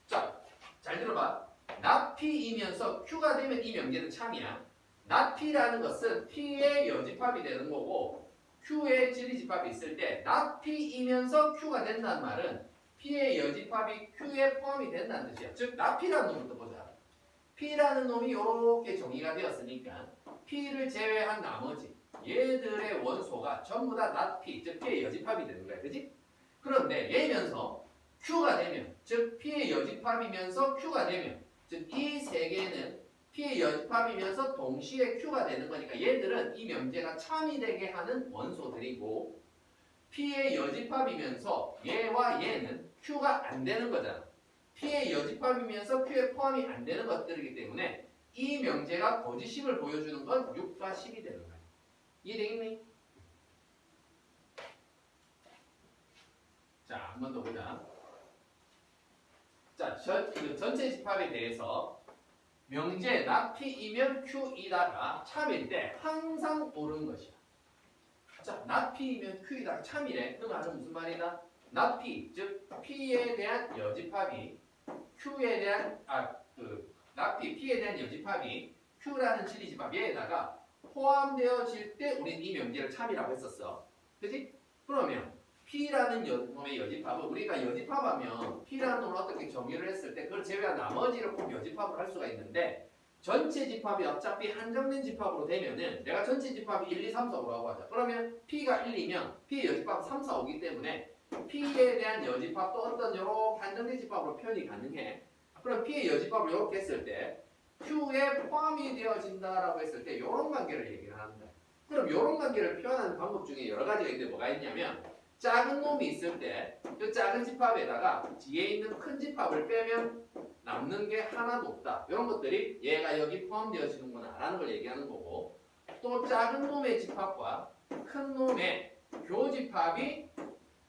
자, 잘 들어봐. not P이면서 Q가 되면 이 명제는 참이야. not P라는 것은 P의 여집합이 되는 거고 Q의 진리집합이 있을 때 not P이면서 Q가 된다는 말은 P의 여집합이 Q에 포함이 된다는 뜻이야. 즉, not P라는 놈부터 보자. P라는 놈이 이렇게 정의가 되었으니까 P를 제외한 나머지 얘들의 원소가 전부 다 not P, 즉 P의 여집합이 되는 거야. 그지? 그런데 얘면서 Q가 되면, 즉 P의 여집합이면서 Q가 되면, 즉 이 세 개는 P의 여집합이면서 동시에 Q가 되는 거니까 얘들은 이 명제가 참이 되게 하는 원소들이고 P의 여집합이면서 얘와 얘는 Q가 안 되는 거잖아. P의 여집합이면서 Q에 포함이 안 되는 것들이기 때문에 이 명제가 거짓식을 보여주는 건 6과 10이 되는 거야. 이해되겠니? 자, 한 번 더 보자. 자, 그 전체 집합에 대해서 명제 not P이면 Q이다가 참일 때 항상 옳은 것이야. 자, not P이면 Q이다가 참이래. 그 말은 무슨 말이다? not P, 즉 P에 대한 여집합이 Q에 대한 not P, P에 대한 여집합이 Q라는 진리집합 얘에다가 포함되어질 때 우린 이 명제를 참이라고 했었어. 그지? 그러면 P라는 놈의 여집합은 우리가 여집합하면 P라는 놈을 어떻게 정의를 했을 때 그걸 제외한 나머지를 꼭 여집합을 할 수가 있는데 전체 집합이 어차피 한정된 집합으로 되면은 내가 전체 집합이 1, 2, 3, 4, 5라고 하자. 그러면 P가 1이면 P의 여집합은 3, 4, 5이기 때문에 P에 대한 여집합도 어떤 이렇게 한정된 집합으로 표현이 가능해. 그럼 P의 여집합을 이렇게 했을 때 Q에 포함이 되어진다라고 했을 때 이런 관계를 얘기를 하는 거야. 그럼 이런 관계를 표현하는 방법 중에 여러 가지가 있는데 뭐가 있냐면 작은 놈이 있을 때 그 작은 집합에다가 뒤에 있는 큰 집합을 빼면 남는 게 하나도 없다. 이런 것들이 얘가 여기 포함되어지는구나 라는 걸 얘기하는 거고 또 작은 놈의 집합과 큰 놈의 교집합이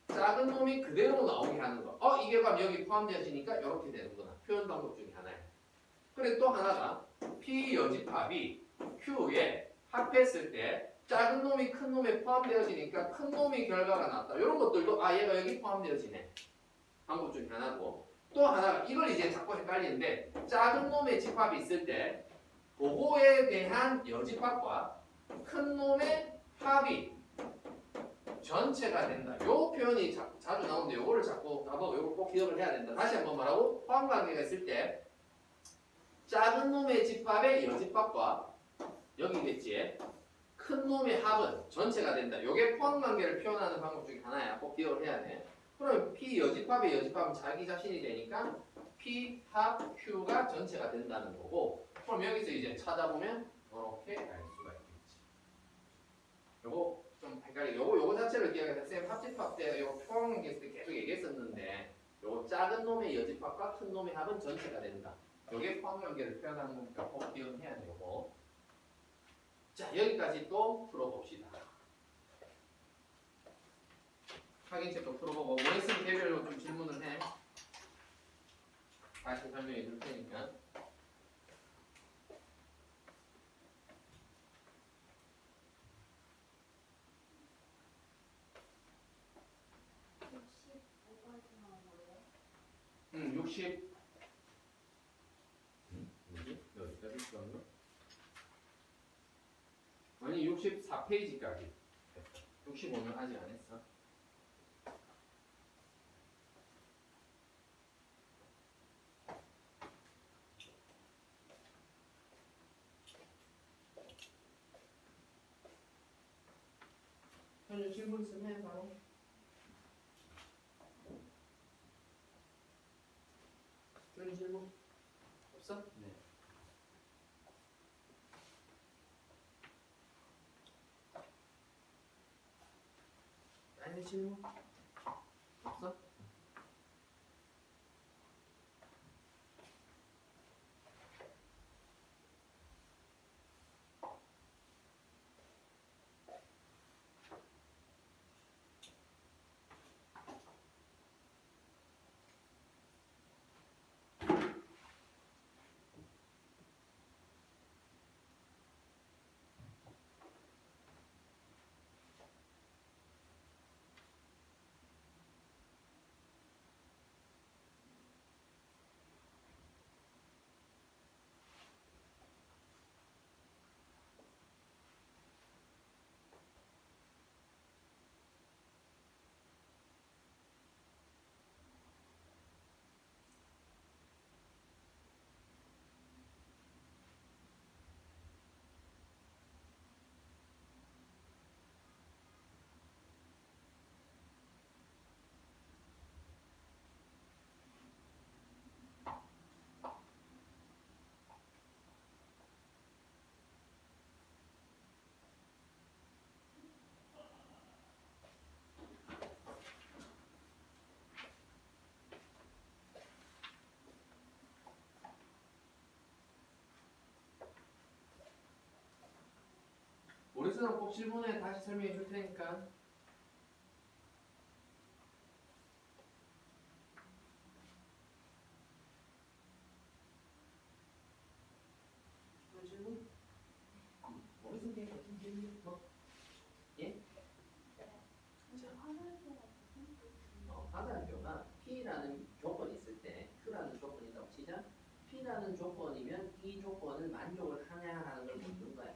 작은 놈이 그대로 나오게 하는 거. 이게 그럼 여기 포함되어지니까 이렇게 되는구나. 표현 방법 중에 하나예요. 그리고 또 하나가 P 여집합이 Q에 합했을 때 작은 놈이 큰 놈에 포함되어지니까 큰 놈이 결과가 났다. 이런 것들도 얘가 여기 포함되어지네. 방법 중에 하나고 또 하나가 이걸 이제 자꾸 헷갈리는데 작은 놈의 집합이 있을 때 그거에 대한 여집합과 큰 놈의 합이 전체가 된다. 요 표현이 자주 나오는데 요거를 자꾸 나보고 요걸 꼭 기억을 해야 된다. 다시 한번 말하고 포함관계가 있을 때 작은 놈의 집합의 여집합과 여기겠지. 큰 놈의 합은 전체가 된다. 요게 포함관계를 표현하는 방법 중에 하나야. 꼭 기억을 해야 돼. 그럼 P 여집합의 여집합은 자기 자신이 되니까 P 합 Q가 전체가 된다는 거고 그럼 여기서 이제 찾아보면 이렇게 알 수가 있겠지. 요거 좀 헷갈려. 요거 자체를 기억해서 쌤 합집합 때 요거 포함관계 있을 때 계속 얘기했었는데 요거 작은 놈의 여집합과 큰 놈의 합은 전체가 된다. 요게 포함관계를 표현하는 거니까 꼭 기억해야 되고 자 여기까지 또 풀어봅시다. 확인책도 풀어보고 원했으면 개별로 좀 질문을 해. 다시 설명해 줄 테니까. 응, 60. 여기까지 있었나? 아니 64페이지까지. 65는 아직 안 했어. 현주 질문 있으면 해 바로. 현주 질문 없어? 네. 아니 질문 없어? 없으면 꼭 질문해. 다시 설명해 줄 테니까. 질문? 무슨 게 무슨 질문? 뭐? 예? 하나교가 P라는 조건이 있을 때 Q라는 조건이 있다고 치자. P라는 조건이면 이 조건을 만족을 하냐 하는 걸 묻는 거야.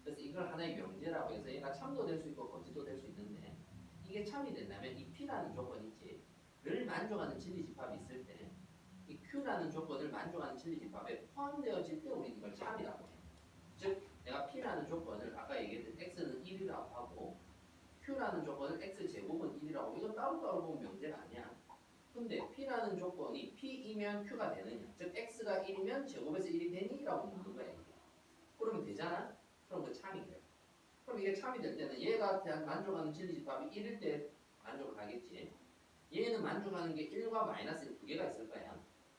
그래서 이걸 하나의 명제라고 해서 얘가 참도 될 수 있고 거짓도 될 수 있는데 이게 참이 된다면 이 P라는 조건이 있지. 를 만족하는 진리집합이 있을 때 이 Q라는 조건을 만족하는 진리집합에 포함되어질 때 우리는 이걸 참이라고 해. 즉 내가 P라는 조건을 아까 얘기했듯 X는 1이라고 하고 Q라는 조건을 X제곱은 1이라고 이건 따로따로 보면 명제가 아니야. 근데 P라는 조건이 P이면 Q가 되느냐 즉 X가 1이면 제곱에서 1이 되니? 라고 묻는 거야 이게. 그러면 되잖아? 그럼 그 참이 돼. 그럼 이게 참이 될 때는 얘가 대한 만족하는 진리집합이 1일 때 만족을 하겠지. 얘는 만족하는 게 1과 마이너스 1 두 개가 있을 거야.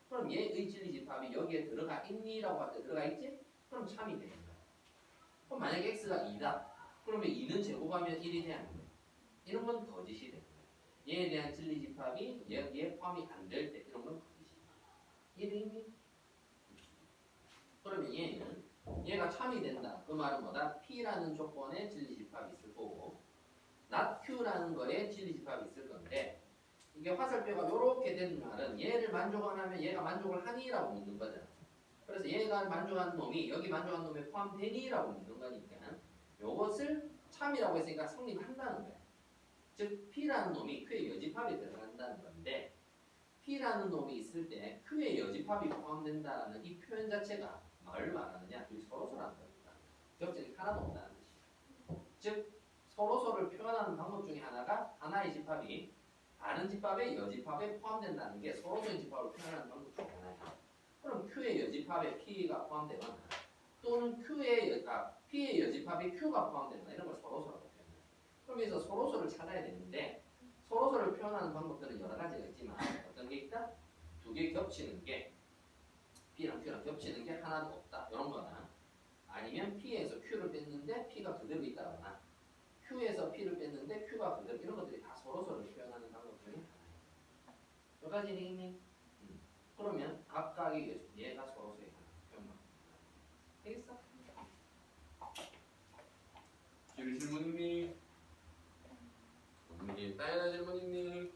그럼 얘의 진리집합이 여기에 들어가 있니? 라고 할 때 들어가 있지? 그럼 참이 되는 거야. 그럼 만약에 X가 2다. 그러면 2는 제곱하면 1이 돼야 하는 거야. 이런 건 거짓이 되는 거야. 얘에 대한 진리집합이 여기에 포함이 안 될 때 이런 건 거짓이야. 이해되니? 그러면 얘는 얘가 참이 된다. 그 말은 뭐다? P라는 조건의 진리집합이 있을 거고 not Q라는 거에 진리집합이 있을 건데 이게 화살표가 이렇게 된 말은 얘를 만족하면 얘가 만족을 하니? 라고 묻는 거잖아. 그래서 얘가 만족하는 놈이 여기 만족하는 놈에 포함되니? 라고 묻는 거니까 요것을 참이라고 했으니까 성립한다는 거야. 즉 P라는 놈이 Q의 여집합에 들어간다는 건데 P라는 놈이 있을 때 Q의 여집합이 포함된다는 이 표현 자체가 뭘 말하느냐? 둘이 서로서라는 겁니다. 격전이 하나도 없다는 뜻이에요. 즉 서로서를 표현하는 방법 중에 하나가 하나의 집합이 다른 집합의 여집합에 포함된다는 게 서로서의 집합을 표현하는 방법 중에 하나예요. 그럼 Q의 여집합에 P가 포함되거나 또는 P의 여집합에 Q가 포함되거나 이런 걸 서로서라고 표현해요. 그럼 여기서 서로서를 찾아야 되는데 서로서를 표현하는 방법들은 여러 가지가 있지만 어떤 게 있다? 두 개 겹치는 게 P랑 Q랑 겹치는 게 하나도 없다. 이런 거나 아니면 P에서 Q를 뺐는데 P가 그대로 있다거나 Q에서 P를 뺐는데 Q가 그대로 이런 것들이 다 서로서를 표현하는 방법 중에 하나예요. 몇 가지 되겠니? 그러면 각각의 얘가 서로서의 하나 표현만 되겠어? 지금 질문 있니? 없니? 다이나 질문 있니?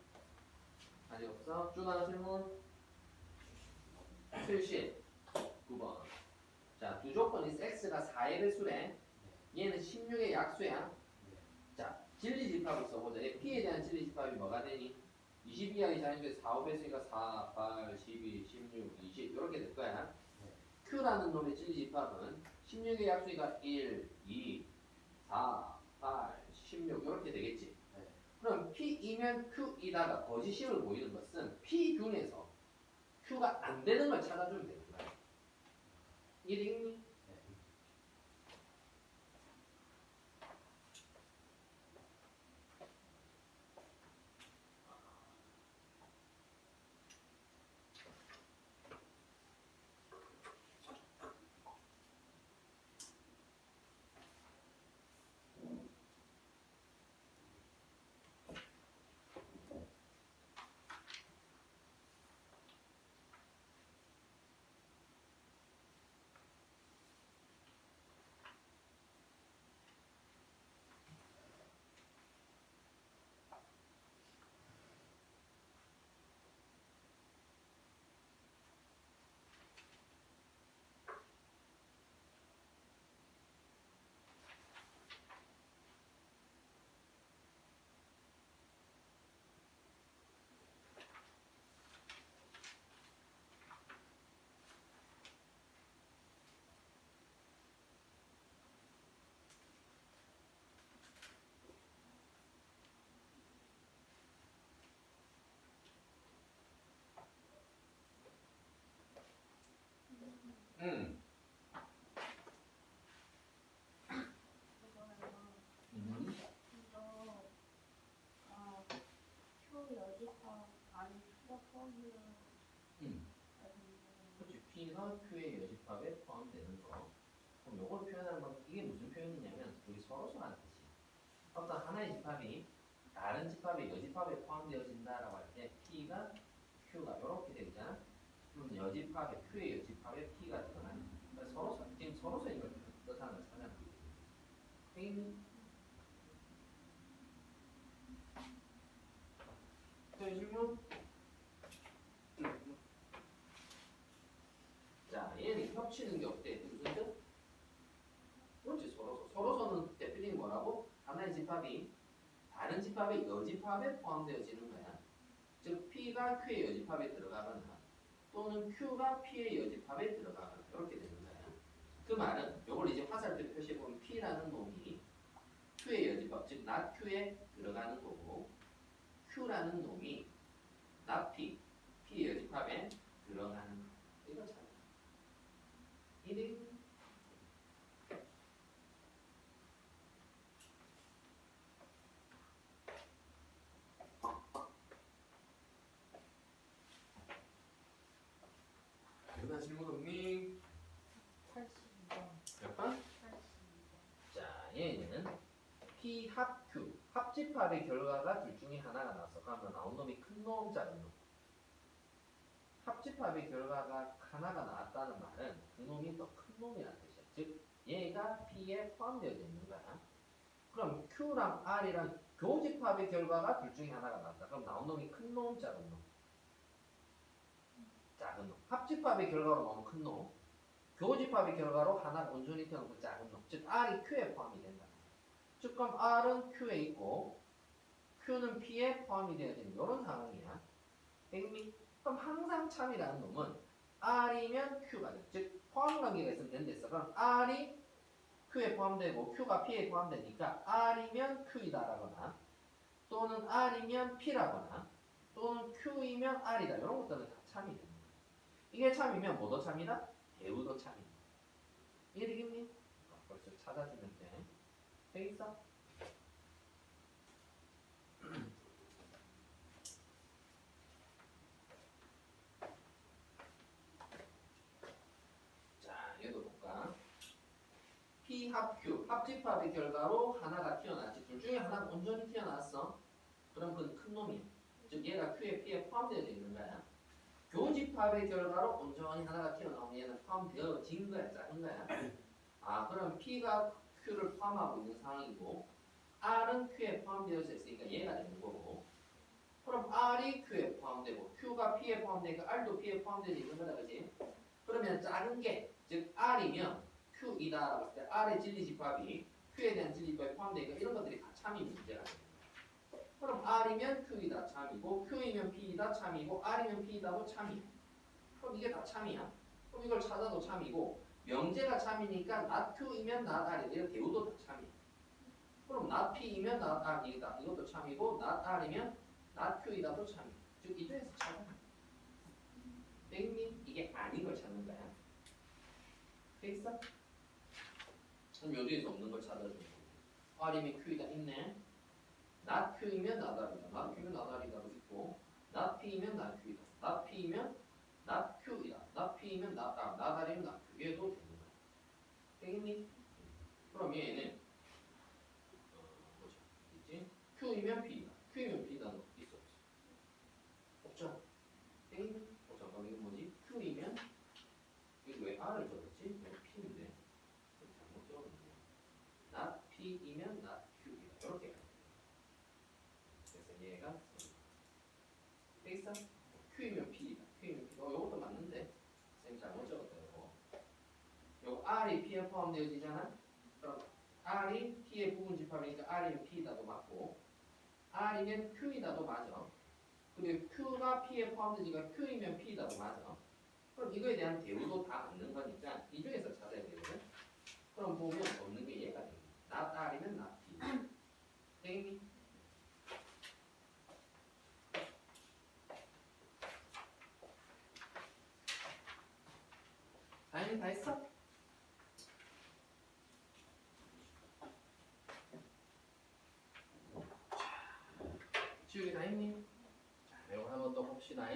아직 없어? 준아 질문? 수유씨 9번. 자, 두 조건이 있어. X가 4의 배수래. 얘는 16의 약수야. 자, 진리집합을 써보자. 얘 P에 대한 진리집합이 뭐가 되니? 22하기 4인데 4, 5배수니까 4, 8, 12, 16, 20 이렇게 될 거야. Q라는 놈의 진리집합은 16의 약수니까 1, 2, 4, 8, 16 이렇게 되겠지. 그럼 P이면 Q이다가 거짓임을 보이는 것은 P 균에서 Q가 안 되는 걸 찾아주면 되는 거야. 이해되겠니? 그렇지. P가 Q의 여집합에 포함되는 거. 그럼 요걸 표현하면 이게 무슨 표현이냐면 여기 서로서라는 뜻이야. 어떤 하나의 집합이 다른 집합의 여집합에 포함되어진다라고 할 때 P가 Q가 이렇게 되어 있잖아. 그럼 여집합에 Q의 여집합에 P가 들어가는. 그러니까 서로서 지금 서로서 이걸 뜻하는 걸 찾아내. 땡. 또 질문? 자, 얘는 협치는 게 어때? 무슨 뜻? 그렇지, 서로서. 서로서는 대표적인 뭐라고? 하나의 집합이 다른 집합의 여집합에 포함되어지는 거야. 즉, P가 Q의 여집합에 들어가거나 또는 Q가 P의 여집합에 들어가거나 이렇게 되는 거야. 그 말은 이걸 이제 화살표 표시해보면 P라는 놈이 Q의 여집합, 즉 not Q에 들어가는 거고 Q라는 놈이 not P, P의 여집합에 들어가는 거. 이거 잘. 1인 여기다 질문 없니? 82번. 몇 번? 82번. 자, 얘는 P 합 Q 합집합의 결과가 둘 중에 하나가 나왔어. 그러면 나온 놈이 큰 놈, 작은 놈. 합집합의 결과가 하나가 나왔다는 말은 그 놈이 더 큰 놈이라는 뜻이야. 즉, 얘가 P에 포함되어 있는 거야. 그럼 Q랑 R이랑 교집합의 결과가 둘 중에 하나가 나왔다. 그럼 나온 놈이 큰 놈, 작은 놈. 작은 놈. 합집합의 결과로 나오면 큰 놈. 교집합의 결과로 하나가 온전히 태어나고 작은 놈. 즉 R이 Q에 포함이 된다. 즉 그럼 R은 Q에 있고 Q는 P에 포함이 되어야 되는 이런 상황이야. 백미. 그럼 항상 참이라는 놈은 R이면 Q가 돼. 즉 포함 관계가 있으면 된댔어. 그럼 R이 Q에 포함되고 Q가 P에 포함되니까 R이면 Q이다라거나 또는 R이면 P라거나 또는 Q이면 R이다. 이런 것들은 다 참이 되는 거야. 이게 참이면 뭐도 참이다? 대우도 참이다. 이해되겠니? 벌써 찾아주면 돼. 돼 있어? 자, 얘도 볼까? P 합 Q, 합집합의 결과로 하나가 튀어나왔지. 둘 중에 하나가 온전히 튀어나왔어. 그럼 그건 큰 놈이야. 즉 얘가 Q에 P에 포함되어 있는 거야. 교집합의 결과로 온전히 하나가 튀어나오면 얘는 포함되어진 거야, 작은 거야. 아, 그럼 P가 Q를 포함하고 있는 상황이고 R은 Q에 포함되어져 있으니까 얘가 되는 거고. 그럼 R이 Q에 포함되고 Q가 P에 포함되니까 R도 P에 포함되어 있는 거다, 그지? 그러면 작은 게, 즉 R이면 Q이다라고 했을 때 R의 진리집합이 Q에 대한 진리집합이 포함되니까 이런 것들이 다 참이 문제가 됩니다. 그럼 R이면 Q이다 참이고 Q이면 P이다 참이고 R이면 P이다도 참이야. 그럼 이게 다 참이야. 그럼 이걸 찾아도 참이고 명제가 참이니까 not Q이면 not R이다. 이런 대우도 다 참이야. 그럼 not P이면 not R이다. 이것도 참이고 not R이면 not Q이다도 참이야. 즉 이 중에서 찾아. 백미 이게 아닌 걸 찾는 거야. 돼 있어? 그럼 요 중에서 없는 걸 찾아주는 거야. R이면 Q이다 있네. not Q이면 not R이다. not Q면 not R이다도 있고 not P이면 not Q이다. not P이면 not Q이다. not P이면 not R. not R이면 not Q. 얘도 되는 거야. 되겠니? 그럼 얘는 뭐지? 있지? Q이면 P이다. Q이면 P다는 거 있어 없어? 없죠? 되겠니? 잠깐만 이거 뭐지? Q이면 이거 왜 R을 적었지? 이거 P인데 잘못 적었네. not P이면 not Q이다. 이렇게 그래서 얘가 돼 있어? Q이면 P이다. Q이면 P. 요것도 맞는데 쌤 잘못 적었다 이거. 요 R이 P에 포함되어지잖아. 그럼 R이 P의 부분 집합이니까 R이면 P이다도 맞고 R이면 Q이다도 맞아. 그리고 Q가 P에 포함되니까 Q이면 P이다도 맞아. 그럼 이거에 대한 대우도 다 맞는 거니까 이 중에서 찾아야 되거든. 그럼 보면 없는 게 얘가 돼. not R이면 not P. 되겠니? 다행히 다 했어? 지우개 다 했니? 자, 이거 한번 더 봅시다.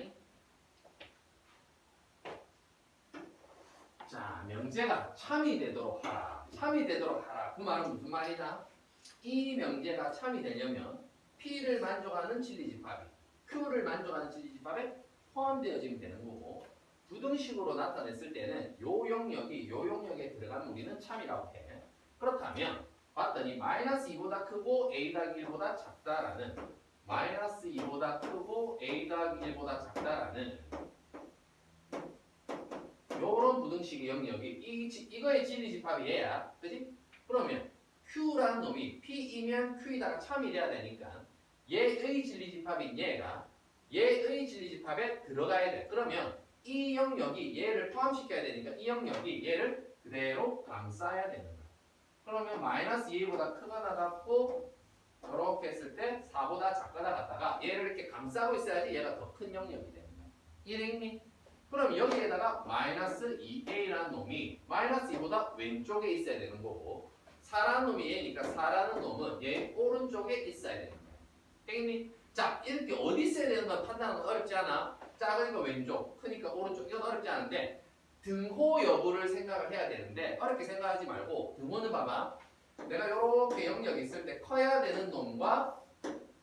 자, 명제가 참이 되도록 하라. 참이 되도록 하라. 그 말은 무슨 말이냐? 이 명제가 참이 되려면 P를 만족하는 진리집합이 Q를 만족하는 진리집합에 포함되어지면 되는 거고 부등식으로 나타냈을 때는 요 영역에 들어가는 우리는 참이라고 해. 그렇다면 봤더니 마이너스 2보다 크고 A 더하기 1보다 작다라는 마이너스 2보다 크고 A 더하기 1보다 작다라는 요런 부등식의 영역이 이거의 진리집합이 얘야. 그지? 그러면 Q라는 놈이 P이면 Q이다가 참이 돼야 되니까 얘의 진리집합인 얘가 얘의 진리집합에 들어가야 돼. 그러면 이 영역이 얘를 포함시켜야 되니까 이 영역이 얘를 그대로 감싸야 되는 거야. 그러면 마이너스 2보다 크거나 같고 이렇게 했을 때 4보다 작거나 같다가 얘를 이렇게 감싸고 있어야지 얘가 더 큰 영역이 되는 거야. 이해되겠니? 그럼 여기에다가 마이너스 2a라는 놈이 마이너스 2보다 왼쪽에 있어야 되는 거고 4라는 놈이 얘니까 4라는 놈은 얘 오른쪽에 있어야 되는 거야. 되겠니? 자, 이렇게 어디 있어야 되는 건 판단하는 건 어렵지 않아. 작으니까 왼쪽, 크니까 오른쪽. 이건 어렵지 않은데 등호 여부를 생각을 해야 되는데 어렵게 생각하지 말고 등호는 봐봐. 내가 이렇게 영역이 있을 때 커야 되는 놈과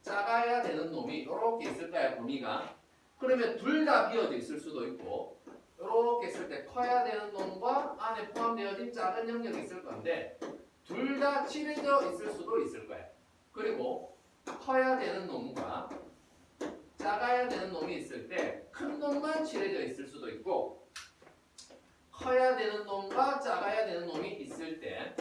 작아야 되는 놈이 이렇게 있을 거야, 범위가. 그러면 둘 다 비어져 있을 수도 있고 이렇게 있을 때 커야 되는 놈과 안에 포함되어진 작은 영역이 있을 건데 둘 다 칠해져 있을 수도 있을 거야. 그리고 커야 되는 놈과 작아야 되는 놈이 있을 때 큰 놈만 칠해져 있을 수도 있고 커야 되는 놈과 작아야 되는 놈이 있을 때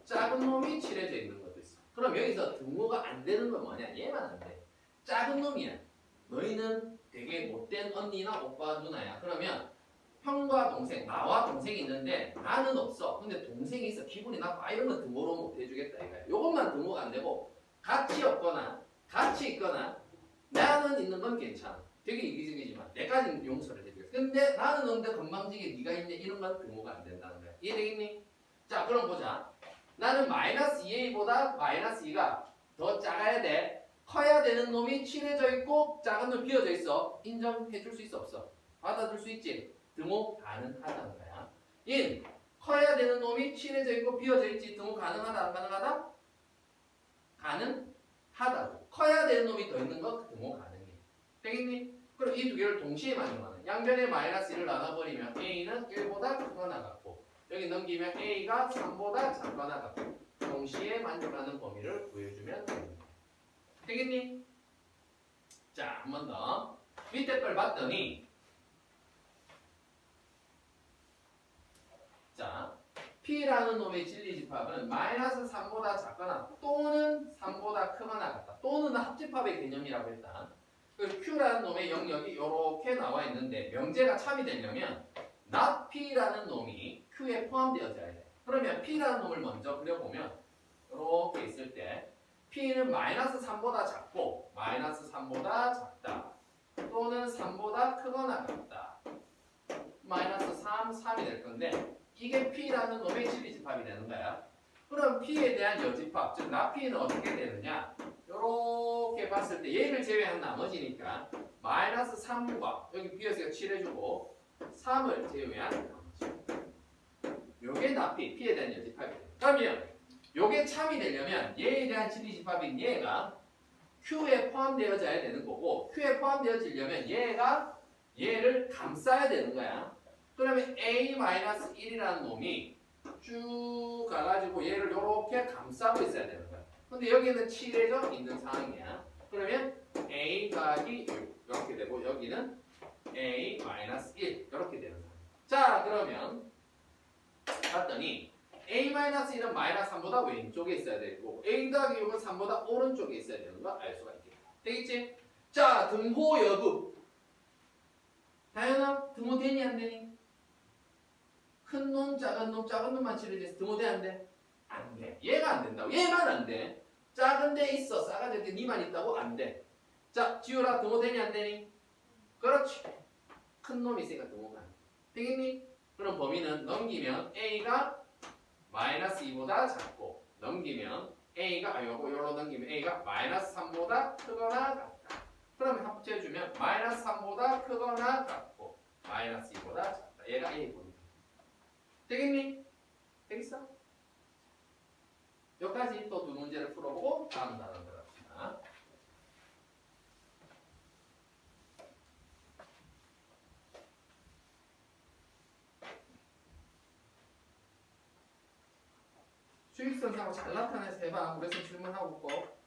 작은 놈이 칠해져 있는 것도 있어. 그럼 여기서 등호가 안 되는 건 뭐냐? 얘만 안 돼. 작은 놈이야. 너희는 되게 못된 언니나 오빠 누나야. 그러면 형과 동생, 나와 동생이 있는데 나는 없어. 근데 동생이 있어. 기분이 나빠. 이런 건 등호로 못 해주겠다 이거야. 요것만 등호가 안 되고 같이 없거나 같이 있거나 나는 있는 건 괜찮아. 되게 이기적이지만 내까지는 용서를 해주겠어. 근데 나는 없는데 건방지게 네가 있네. 이런 건 등호가 안 된다는 거야. 이해되겠니? 자, 그럼 보자. 나는 마이너스 2a보다 마이너스 2가 더 작아야 돼. 커야 되는 놈이 칠해져 있고 작은 놈 비어져 있어. 인정해 줄 수 있어 없어? 받아줄 수 있지? 등호 가능하다는 거야. 인 커야 되는 놈이 칠해져 있고 비어져 있지. 등호 가능하다 안 가능하다? 가능하다고. 커야 되는 놈이 더 있는 거 등호 가능해. 되겠니? 그럼 이 두 개를 동시에 만족하는 양변에 마이너스 1을 나눠버리면 a는 1보다 크거나 같고 여기 넘기면 a가 3보다 작거나 같고 동시에 만족하는 범위를 구해주면 됩니다. 되겠니? 자, 한 번 더. 밑에 걸 봤더니 자, P라는 놈의 진리집합은 마이너스 3보다 작거나 또는 3보다 크거나 같다. 또는 합집합의 개념이라고 했다. 그리고 Q라는 놈의 영역이 이렇게 나와 있는데 명제가 참이 되려면 not P라는 놈이 Q에 포함되어져야 돼. 그러면 P라는 놈을 먼저 그려보면 이렇게 있을 때 P는 마이너스 3보다 작고 마이너스 3보다 작다. 또는 3보다 크거나 같다. 마이너스 3, 3이 될 건데 이게 P라는 놈의 진리집합이 되는 거야. 그럼 P에 대한 여집합, 즉 나P는 어떻게 되느냐? 이렇게 봤을 때 얘를 제외한 나머지니까 마이너스 3과 여기 비어서 칠해주고 3을 제외한 나머지. 요게 나P, P에 대한 여집합이 돼요. 그러면 요게 참이 되려면 얘에 대한 진리집합인 얘가 Q에 포함되어져야 되는 거고 Q에 포함되어지려면 얘가 얘를 감싸야 되는 거야. 그러면 A-1이라는 놈이 쭉 가가지고 얘를 이렇게 감싸고 있어야 되는 거야. 근데 여기는 칠해져 있는 상황이야. 그러면 A 더하기 6 이렇게 되고 여기는 A-1 이렇게 되는 상황. 자, 그러면 봤더니 A-1은 마이너스 3보다 왼쪽에 있어야 되고 A 더하기 6은 3보다 오른쪽에 있어야 되는 거 알 수가 있겠다. 되겠지? 자, 등호 여부. 다현아, 등호 되니 안 되니? 큰 놈, 작은 놈, 작은 놈만 칠해져서 등호 돼 안 돼? 안 돼. 얘가 안 된다고. 얘만 안 돼. 작은 데 있어. 싸가지 없게 니만 있다고 안 돼. 자, 지우라 등호 되니 안 되니? 그렇지. 큰 놈이 있으니까 등호가 안 돼. 되겠니? 그럼 범위는 넘기면 A가 마이너스 2보다 작고 넘기면 A가 요로 넘기면 A가 마이너스 3보다 크거나 같다. 그러면 합쳐주면 마이너스 3보다 크거나 같고 마이너스 2보다 작다. 얘가 A 범위. 되겠니? 되겠어? 여기까지 또 두 문제를 풀어보고 다음 단원 들어갑시다. 수익선상으로 잘 나타내서 해봐. 그래서 질문하고 꼭.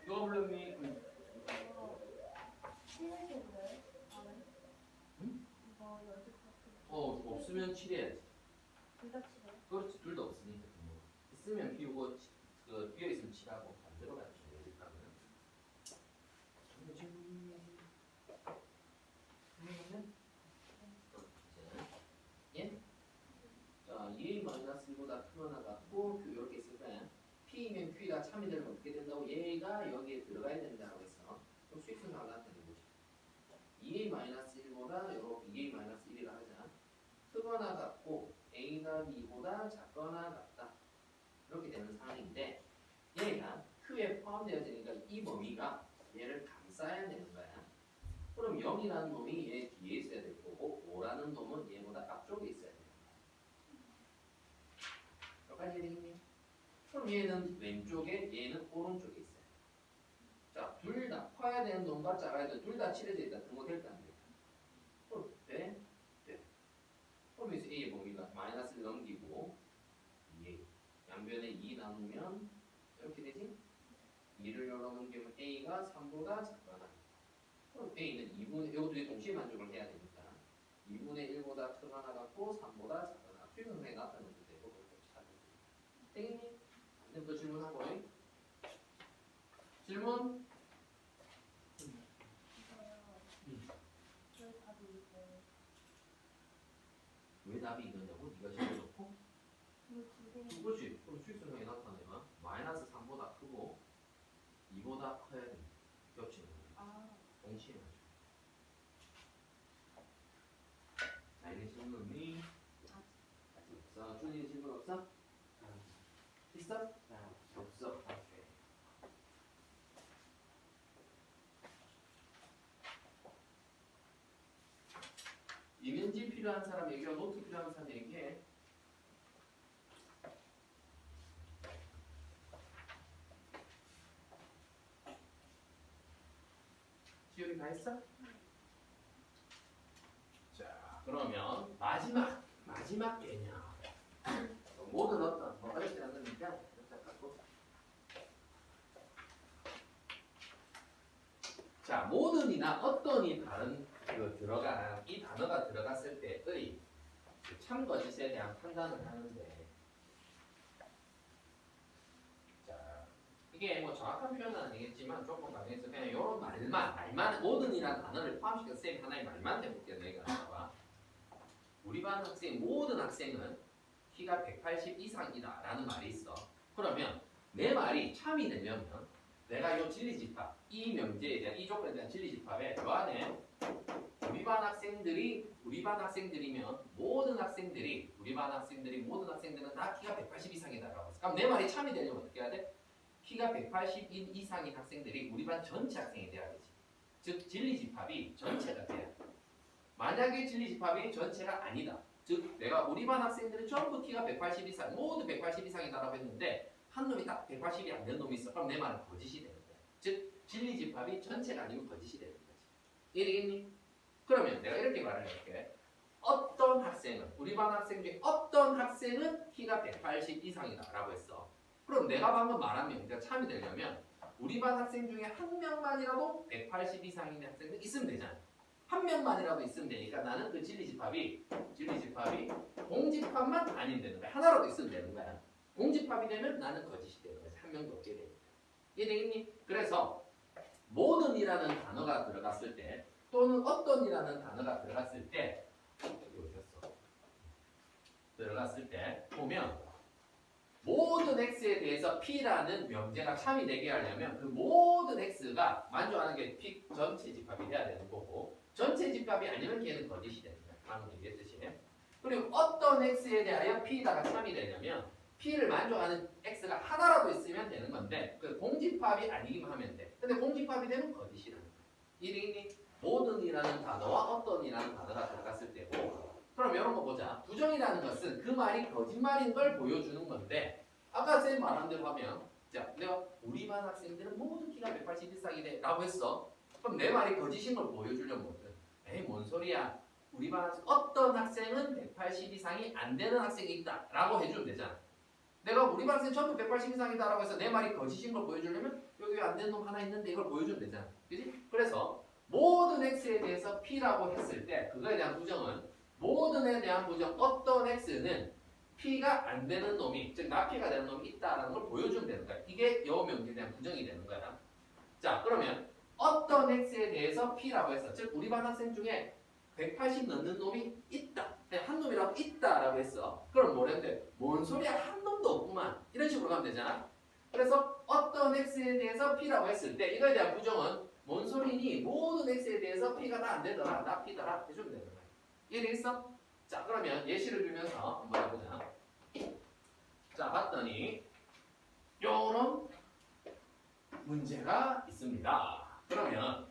누가 불렀니? 이거 치우실래요? 다음에? 응? 이거 연습 같은 없으면 칠해야지. 둘다 치래요? 그렇지, 둘 다 없으니까. 뭐. 있으면 비우고, 비어 있으면 칠하고 반대로 가야지. 그러면. 예? 자, 2a-1보다 크거나 같고 q 이렇게 있을 거야. p면 q가 참이 되면 어떻게 된다고? 얘가 여기에 들어가야 된다고 했어. 그럼 수익성 나타내는 거지. 2a-1보다 요렇게 2a-1이라 하자. 크거나 같고 a가 b보다 작거나 같다. 이렇게 되는 상황인데 얘가 q에 포함되어지니까 이 범위가 얘를 감싸야 되는 거야. 그럼 0이라는 놈이 얘 뒤에 있어야 될 거고 5라는 놈은 얘보다 앞쪽에 있어야 되는 거야. 여기까지 되겠니? 그럼 얘는 왼쪽에 얘는 오른쪽에 있어요. 자, 둘 다 커야 되는 놈과 작아야 되는 둘 다 칠해져 있다. 등록될까 안 될까? 그럼 돼? 돼. 그럼 여기서 A의 범위가 마이너스를 넘기고 2A 양변에 2 나누면 이렇게 되지? 2를 열어 넘기면 A가 3보다 작거나 그럼 A는 2분의 이것도 이제 동시에 만족을 해야 되니까 2분의 1보다 크거나 같고 3보다 작거나 수익성상에 나타내도 되고 그렇게 찾아도 되겠니? 안 되면 또 질문하고 질문? 이거요. 저희 답이 이거 왜 답이 이거냐고? 네가 적어놓고? 이거 두 개. 그렇지. 그럼 수익성상에 나타내면 마이너스 3보다 크고 2보다 커야 돼. 겹치는 거야. 아, 동시에 맞춰. 자, 이게 질문 없니? 아직 없어. 준이 질문 없어? 있어? 없어. 오케이. 이면지 필요한 사람 얘기하고 노트 필요한 사람 얘기해. 지효이 다 했어? 자, 그러면 마지막 개념. 모든 어떤 뭐 어렵지 않으니까 살짝 갖고. 자, 모든이나 어떤이 다른 이 단어가 들어갔을 때의 그 참거짓에 대한 판단을 하는데, 자, 이게 뭐 정확한 표현은 아니겠지만 조금 가정해서 그냥 이런 말만 모든이라는 단어를 포함시켜서 쌤 하나의 말만 해볼게요. 내가 봐봐. 우리 반 학생 모든 학생은 키가 180 이상이다 라는 말이 있어. 그러면 내 말이 참이 되려면 내가 이 진리집합, 이 명제에 대한 이 조건에 대한 진리집합에 요 안에 우리 반 학생들이면 모든 학생들이 모든 학생들은 다 키가 180 이상이다라고 했어. 그럼 내 말이 참이 되려면 어떻게 해야 돼? 키가 180 이상인 학생들이 우리 반 전체 학생이 돼야 되지. 즉 진리집합이 전체가 돼야 돼. 만약에 진리집합이 전체가 아니다. 즉 내가 우리 반 학생들은 전부 키가 180 이상, 모두 180 이상이다라고 했는데 한 놈이 딱 180이 안 된 놈이 있어. 그럼 내 말은 거짓이 되는 거야. 즉 진리집합이 전체가 아니고 거짓이 되는 거지. 이해되겠니? 그러면 내가 이렇게 말을 할게. 어떤 학생은 우리 반 학생 중에 어떤 학생은 키가 180 이상이다라고 했어. 그럼 내가 방금 말한 명제가 참이 되려면 우리 반 학생 중에 한 명만이라도 180 이상인 학생은 있으면 되잖아. 한 명만이라도 있으면 되니까 나는 그 진리집합이 공집합만 아니면 되는 거야. 하나라도 있으면 되는 거야. 공집합이 되면 나는 거짓이 되는 거지. 한 명도 없게 되니까. 이해되겠니? 그래서 모든이라는 단어가 들어갔을 때 또는 어떤이라는 단어가 들어갔을 때 들어갔을 때 보면 모든 x에 대해서 p라는 명제가 참이 되게 하려면 그 모든 x가 만족하는 게 p 전체 집합이 돼야 되는 거고 전체 집합이 아니면 걔는 거짓이 되는 거야. 방금 얘기했듯이. 그리고 어떤 x에 대하여 p다가 참이 되려면 p를 만족하는 x가 하나라도 있으면 되는 건데 그 공집합이 아니기만 하면 돼. 근데 공집합이 되면 거짓이라는 거야. 이해되겠니? 모든이라는 단어와 어떤이라는 단어가 들어갔을 때고 그럼 이런 거 보자. 부정이라는 것은 그 말이 거짓말인 걸 보여주는 건데 아까 쌤 말한 대로 하면 자 내가 우리 반 학생들은 모두 키가 180 이상이래 라고 했어. 그럼 내 말이 거짓인 걸 보여주려면 뭐든 에이 뭔 소리야. 우리 반 학생 어떤 학생은 180 이상이 안 되는 학생이 있다 라고 해주면 되잖아. 내가 우리 반 학생 전부 180 이상이다 라고 해서 내 말이 거짓인 걸 보여주려면 여기 안 되는 놈 하나 있는데 이걸 보여주면 되잖아. 그지? 그래서 모든 x에 대해서 p라고 했을 때 그거에 대한 부정은 모든에 대한 부정 어떤 x는 p가 안 되는 놈이 즉 나p가 되는 놈이 있다라는 걸 보여주면 되는 거야. 이게 여 명제에 대한 부정이 되는 거야. 자 그러면 어떤 x에 대해서 p라고 했어. 즉 우리 반 학생 중에 180 넘는 놈이 있다. 그냥 한 놈이라도 있다라고 했어. 그럼 뭐랬는데 뭔 소리야 한 놈도 없구만. 이런 식으로 가면 되잖아. 그래서 어떤 x에 대해서 p라고 했을 때 이거에 대한 부정은 뭔 소리니 모든 x에 대해서 p가 다 안 되더라. 나 p더라 해주면 되는 거야. 이해되겠어? 자 그러면 예시를 들면서 한번 해보자. 자 봤더니 요런 문제가 있습니다. 그러면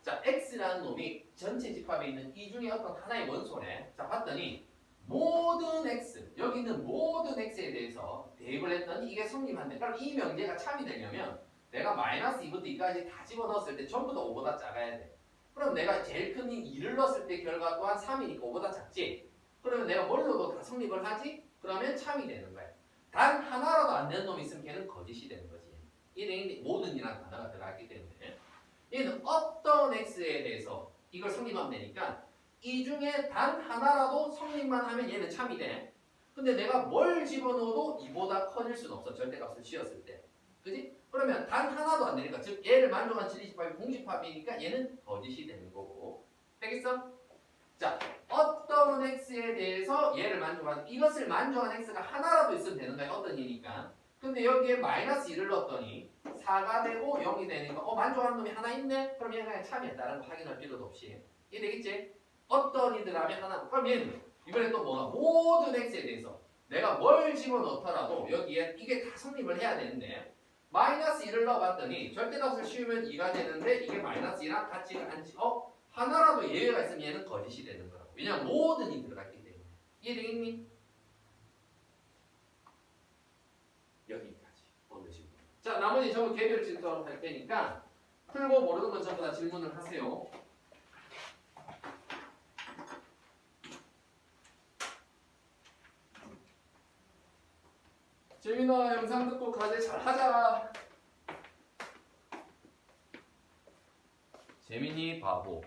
자 x라는 놈이 전체 집합에 있는 이 중에 어떤 하나의 원소래. 자 봤더니 모든 x 여기 있는 모든 x에 대해서 대입을 했더니 이게 성립한대. 그럼 이 명제가 참이 되려면 내가 마이너스 2부터 2까지 다 집어넣었을 때 전부 다 5보다 작아야 돼. 그럼 내가 제일 큰 2를 넣었을 때 결과 또한 3이니까 5보다 작지? 그러면 내가 뭘로도 다 성립을 하지? 그러면 참이 되는 거야. 단 하나라도 안 되는 놈이 있으면 걔는 거짓이 되는 거지. 이 모든이라는 단어가 들어갔기 때문에 얘는 어떤 x에 대해서 이걸 성립하면 되니까 이 중에 단 하나라도 성립만 하면 얘는 참이 돼. 근데 내가 뭘 집어넣어도 이보다 커질 수는 없어. 절대값을 씌웠을 때. 그지? 그러면 단 하나도 안 되니까 즉 얘를 만족한 진리집합이 공집합이니까 얘는 거짓이 되는 거고. 되겠어? 자 어떤 x에 대해서 얘를 만족한 이것을 만족한 x가 하나라도 있으면 되는 거야. 어떤 이니까. 근데 여기에 마이너스 1을 넣었더니 4가 되고 0이 되니까 만족하는 놈이 하나 있네? 그럼 얘는 그냥 참이야. 다른 거 확인할 필요도 없이. 이해 되겠지? 어떤 이들 하면 하나. 그럼 얘는 이번에 또 뭐가 모든 x에 대해서 내가 뭘 집어넣더라도 여기에 이게 다 성립을 해야 되는데 마이너스 1을 넣어봤더니 절대값을 씌우면 2가 되는데 이게 마이너스 2랑 같지가 않지. 하나라도 예외가 있으면 얘는 거짓이 되는 거라고. 왜냐면 모든이 들어갔기 때문에. 이해되겠니? 여기까지 어느 식으로. 자 나머지 전부 개별 질문으로 할 테니까 풀고 모르는 건 전부 다 질문을 하세요. 재민아 영상 듣고 과제 잘하자. 재민이 바보.